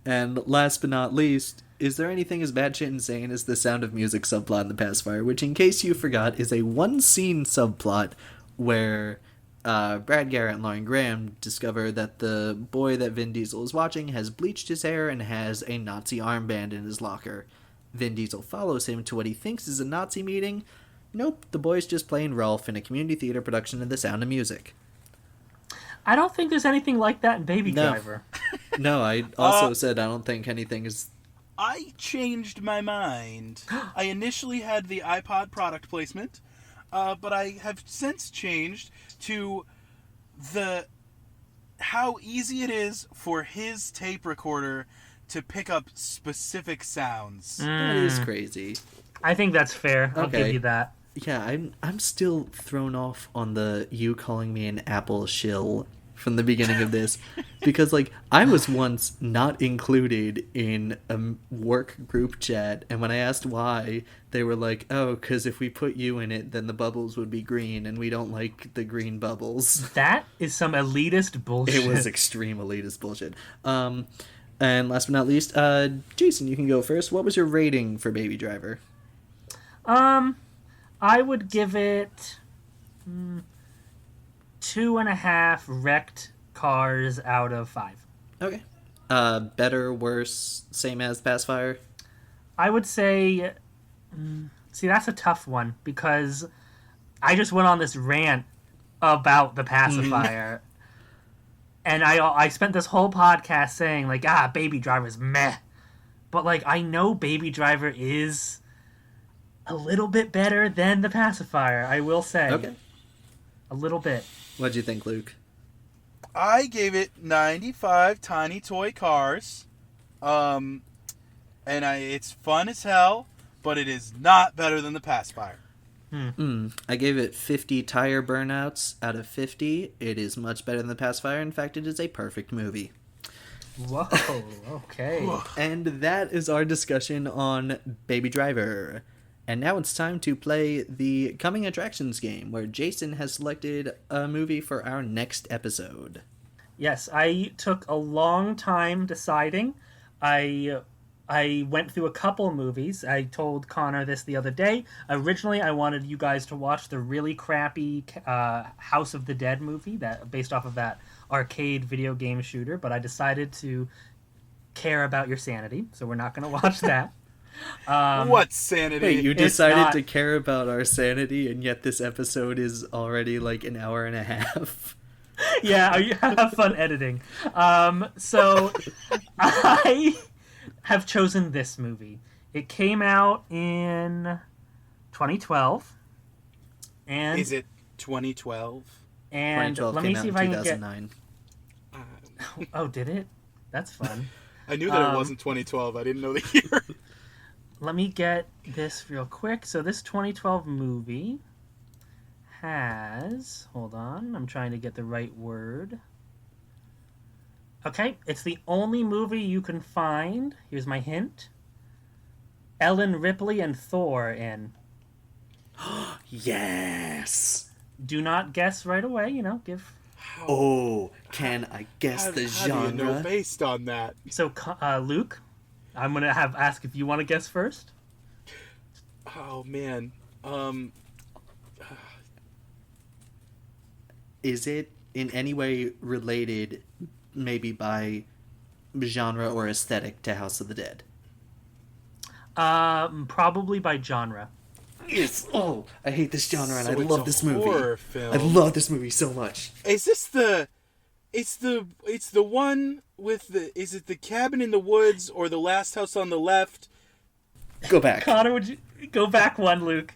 And last but not least, is there anything as batshit insane as the Sound of Music subplot in The Pacifier, which, in case you forgot, is a one-scene subplot where Brad Garrett and Lauren Graham discover that the boy that Vin Diesel is watching has bleached his hair and has a Nazi armband in his locker. Vin Diesel follows him to what he thinks is a Nazi meeting, Nope, the boy's just playing Rolf in a community theater production of The Sound of Music. I don't think there's anything like that in Baby No. Driver. No, I also said I don't think anything is... I changed my mind. I initially had the iPod product placement, but I have since changed to how easy it is for his tape recorder to pick up specific sounds. That is crazy. I think that's fair. I'll Okay. give you that. Yeah, I'm still thrown off on you calling me an Apple shill from the beginning of this, because like I was once not included in a work group chat, and when I asked why, they were like, "Oh, because if we put you in it, then the bubbles would be green, and we don't like the green bubbles." That is some elitist bullshit. It was extreme elitist bullshit. And last but not least, Jason, you can go first. What was your rating for Baby Driver? I would give it 2.5 wrecked cars out of 5. Okay. Better, worse, same as Pacifier? I would say, see, that's a tough one because I just went on this rant about the Pacifier, and I spent this whole podcast saying like, Baby Driver's meh, but like I know Baby Driver is a little bit better than the Pacifier. I will say, Okay. a little bit. What'd you think, Luke? I gave it 95 tiny toy cars. It's fun as hell, but it is not better than the Pacifier. I gave it 50 tire burnouts out of 50. It is much better than the Pacifier. In fact, it is a perfect movie. Whoa, okay. And that is our discussion on Baby Driver. And now it's time to play the Coming Attractions game, where Jason has selected a movie for our next episode. Yes, I took a long time deciding. I went through a couple movies. I told Connor this the other day. Originally, I wanted you guys to watch the really crappy House of the Dead movie that based off of that arcade video game shooter, but I decided to care about your sanity, so we're not going to watch that. What sanity? Wait, you It's decided not- to care about our sanity, and yet this episode is already like an hour and a half. Yeah, you have fun editing. So I have chosen this movie. It came out in 2012, and Is it 2012? and 2012 let came me out see in if I can get. 2009. Oh, did it? That's fun. I knew that it wasn't 2012. I didn't know the year. Let me get this real quick. So this 2012 movie has... Hold on. I'm trying to get the right word. Okay. It's the only movie you can find. Here's my hint. Ellen Ripley and Thor in. Yes! Do not guess right away. Give... Oh, can I guess the How genre? do you know based on that? So, Luke, I'm going to ask if you want to guess first. Oh, man. Is it in any way related, maybe by genre or aesthetic, to House of the Dead? Probably by genre. Yes! Oh, I hate this genre and So I it's love a this movie. horror film. I love this movie so much. Is this the... It's the one with the... Is it the cabin in the woods or the last house on the left? Go back. Connor, would you go back one, Luke?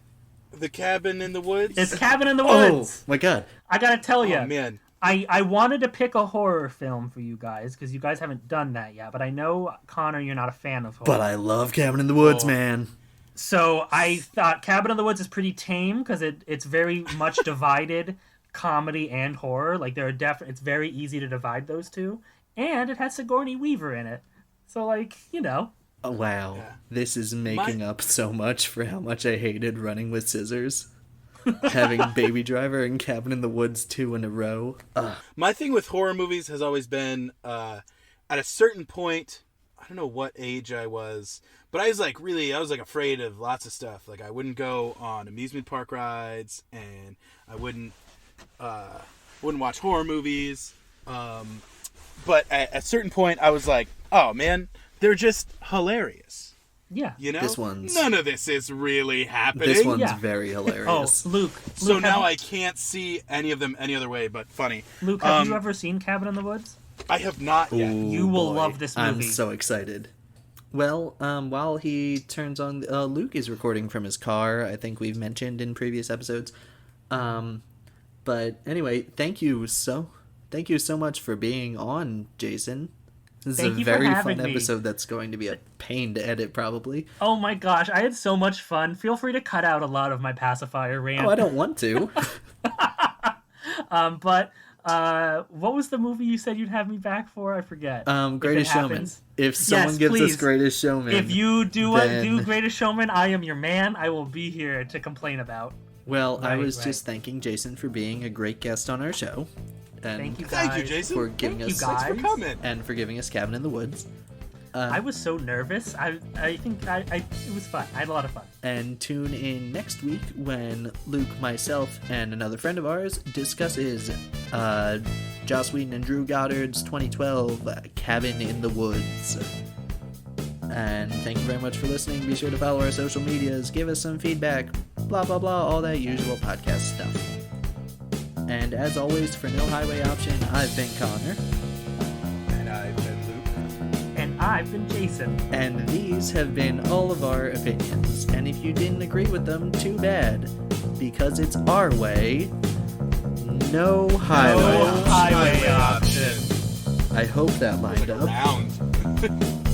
The cabin in the woods? It's Cabin in the Oh, Woods. my God. I gotta tell you, Oh, man. I wanted to pick a horror film for you guys because you guys haven't done that yet. But I know, Connor, you're not a fan of horror. But I love Cabin in the Woods, Oh. man. So I thought Cabin in the Woods is pretty tame because it's very much divided comedy and horror. Like it's very easy to divide those two, and it has Sigourney Weaver in it. So Oh, wow. Yeah. This is making up so much for how much I hated Running with Scissors. Having Baby Driver and Cabin in the Woods 2 in a row. Ugh. My thing with horror movies has always been, at a certain point, I don't know what age I was, but I was afraid of lots of stuff. Like I wouldn't go on amusement park rides, and I wouldn't watch horror movies. But at a certain point, I was like, oh man, they're just hilarious. Yeah. You know, This none of this is really happening. This one's Yeah. very hilarious. Oh, Luke. So Luke, now I can't see any of them any other way but funny. Luke, have you ever seen Cabin in the Woods? I have not yet. Ooh, You will boy. love this movie. I'm so excited. Well, while he turns on, Luke is recording from his car. I think we've mentioned in previous episodes. But anyway, thank you so much for being on, Jason. This is Thank a you for very having fun me. episode that's going to be a pain to edit, probably. Oh my gosh, I had so much fun. Feel free to cut out a lot of my pacifier rant. Oh, I don't want to. But what was the movie you said you'd have me back for? I forget. Greatest Showman. happens. If someone Yes, gives us please. Greatest Showman, If you do then- Greatest Showman, I am your man. I will be here to complain about. Well, I Right, was right. just thanking Jason for being a great guest on our show. And Thank you guys. Thank you, Jason. for giving Thank us you guys. Thanks for coming. and for giving us Cabin in the Woods. I was so nervous. I think it was fun. I had a lot of fun. And tune in next week when Luke, myself, and another friend of ours discusses Joss Whedon and Drew Goddard's 2012 Cabin in the Woods. And thank you very much for listening. Be sure to follow our social medias, give us some feedback, blah blah blah, all that usual podcast stuff. And as always, for No Highway Option, I've been Connor. And I've been Luke. And I've been Jason. And these have been all of our opinions. And if you didn't agree with them, too bad. Because it's our way, no highway No option. highway option. I hope that lined up. Round.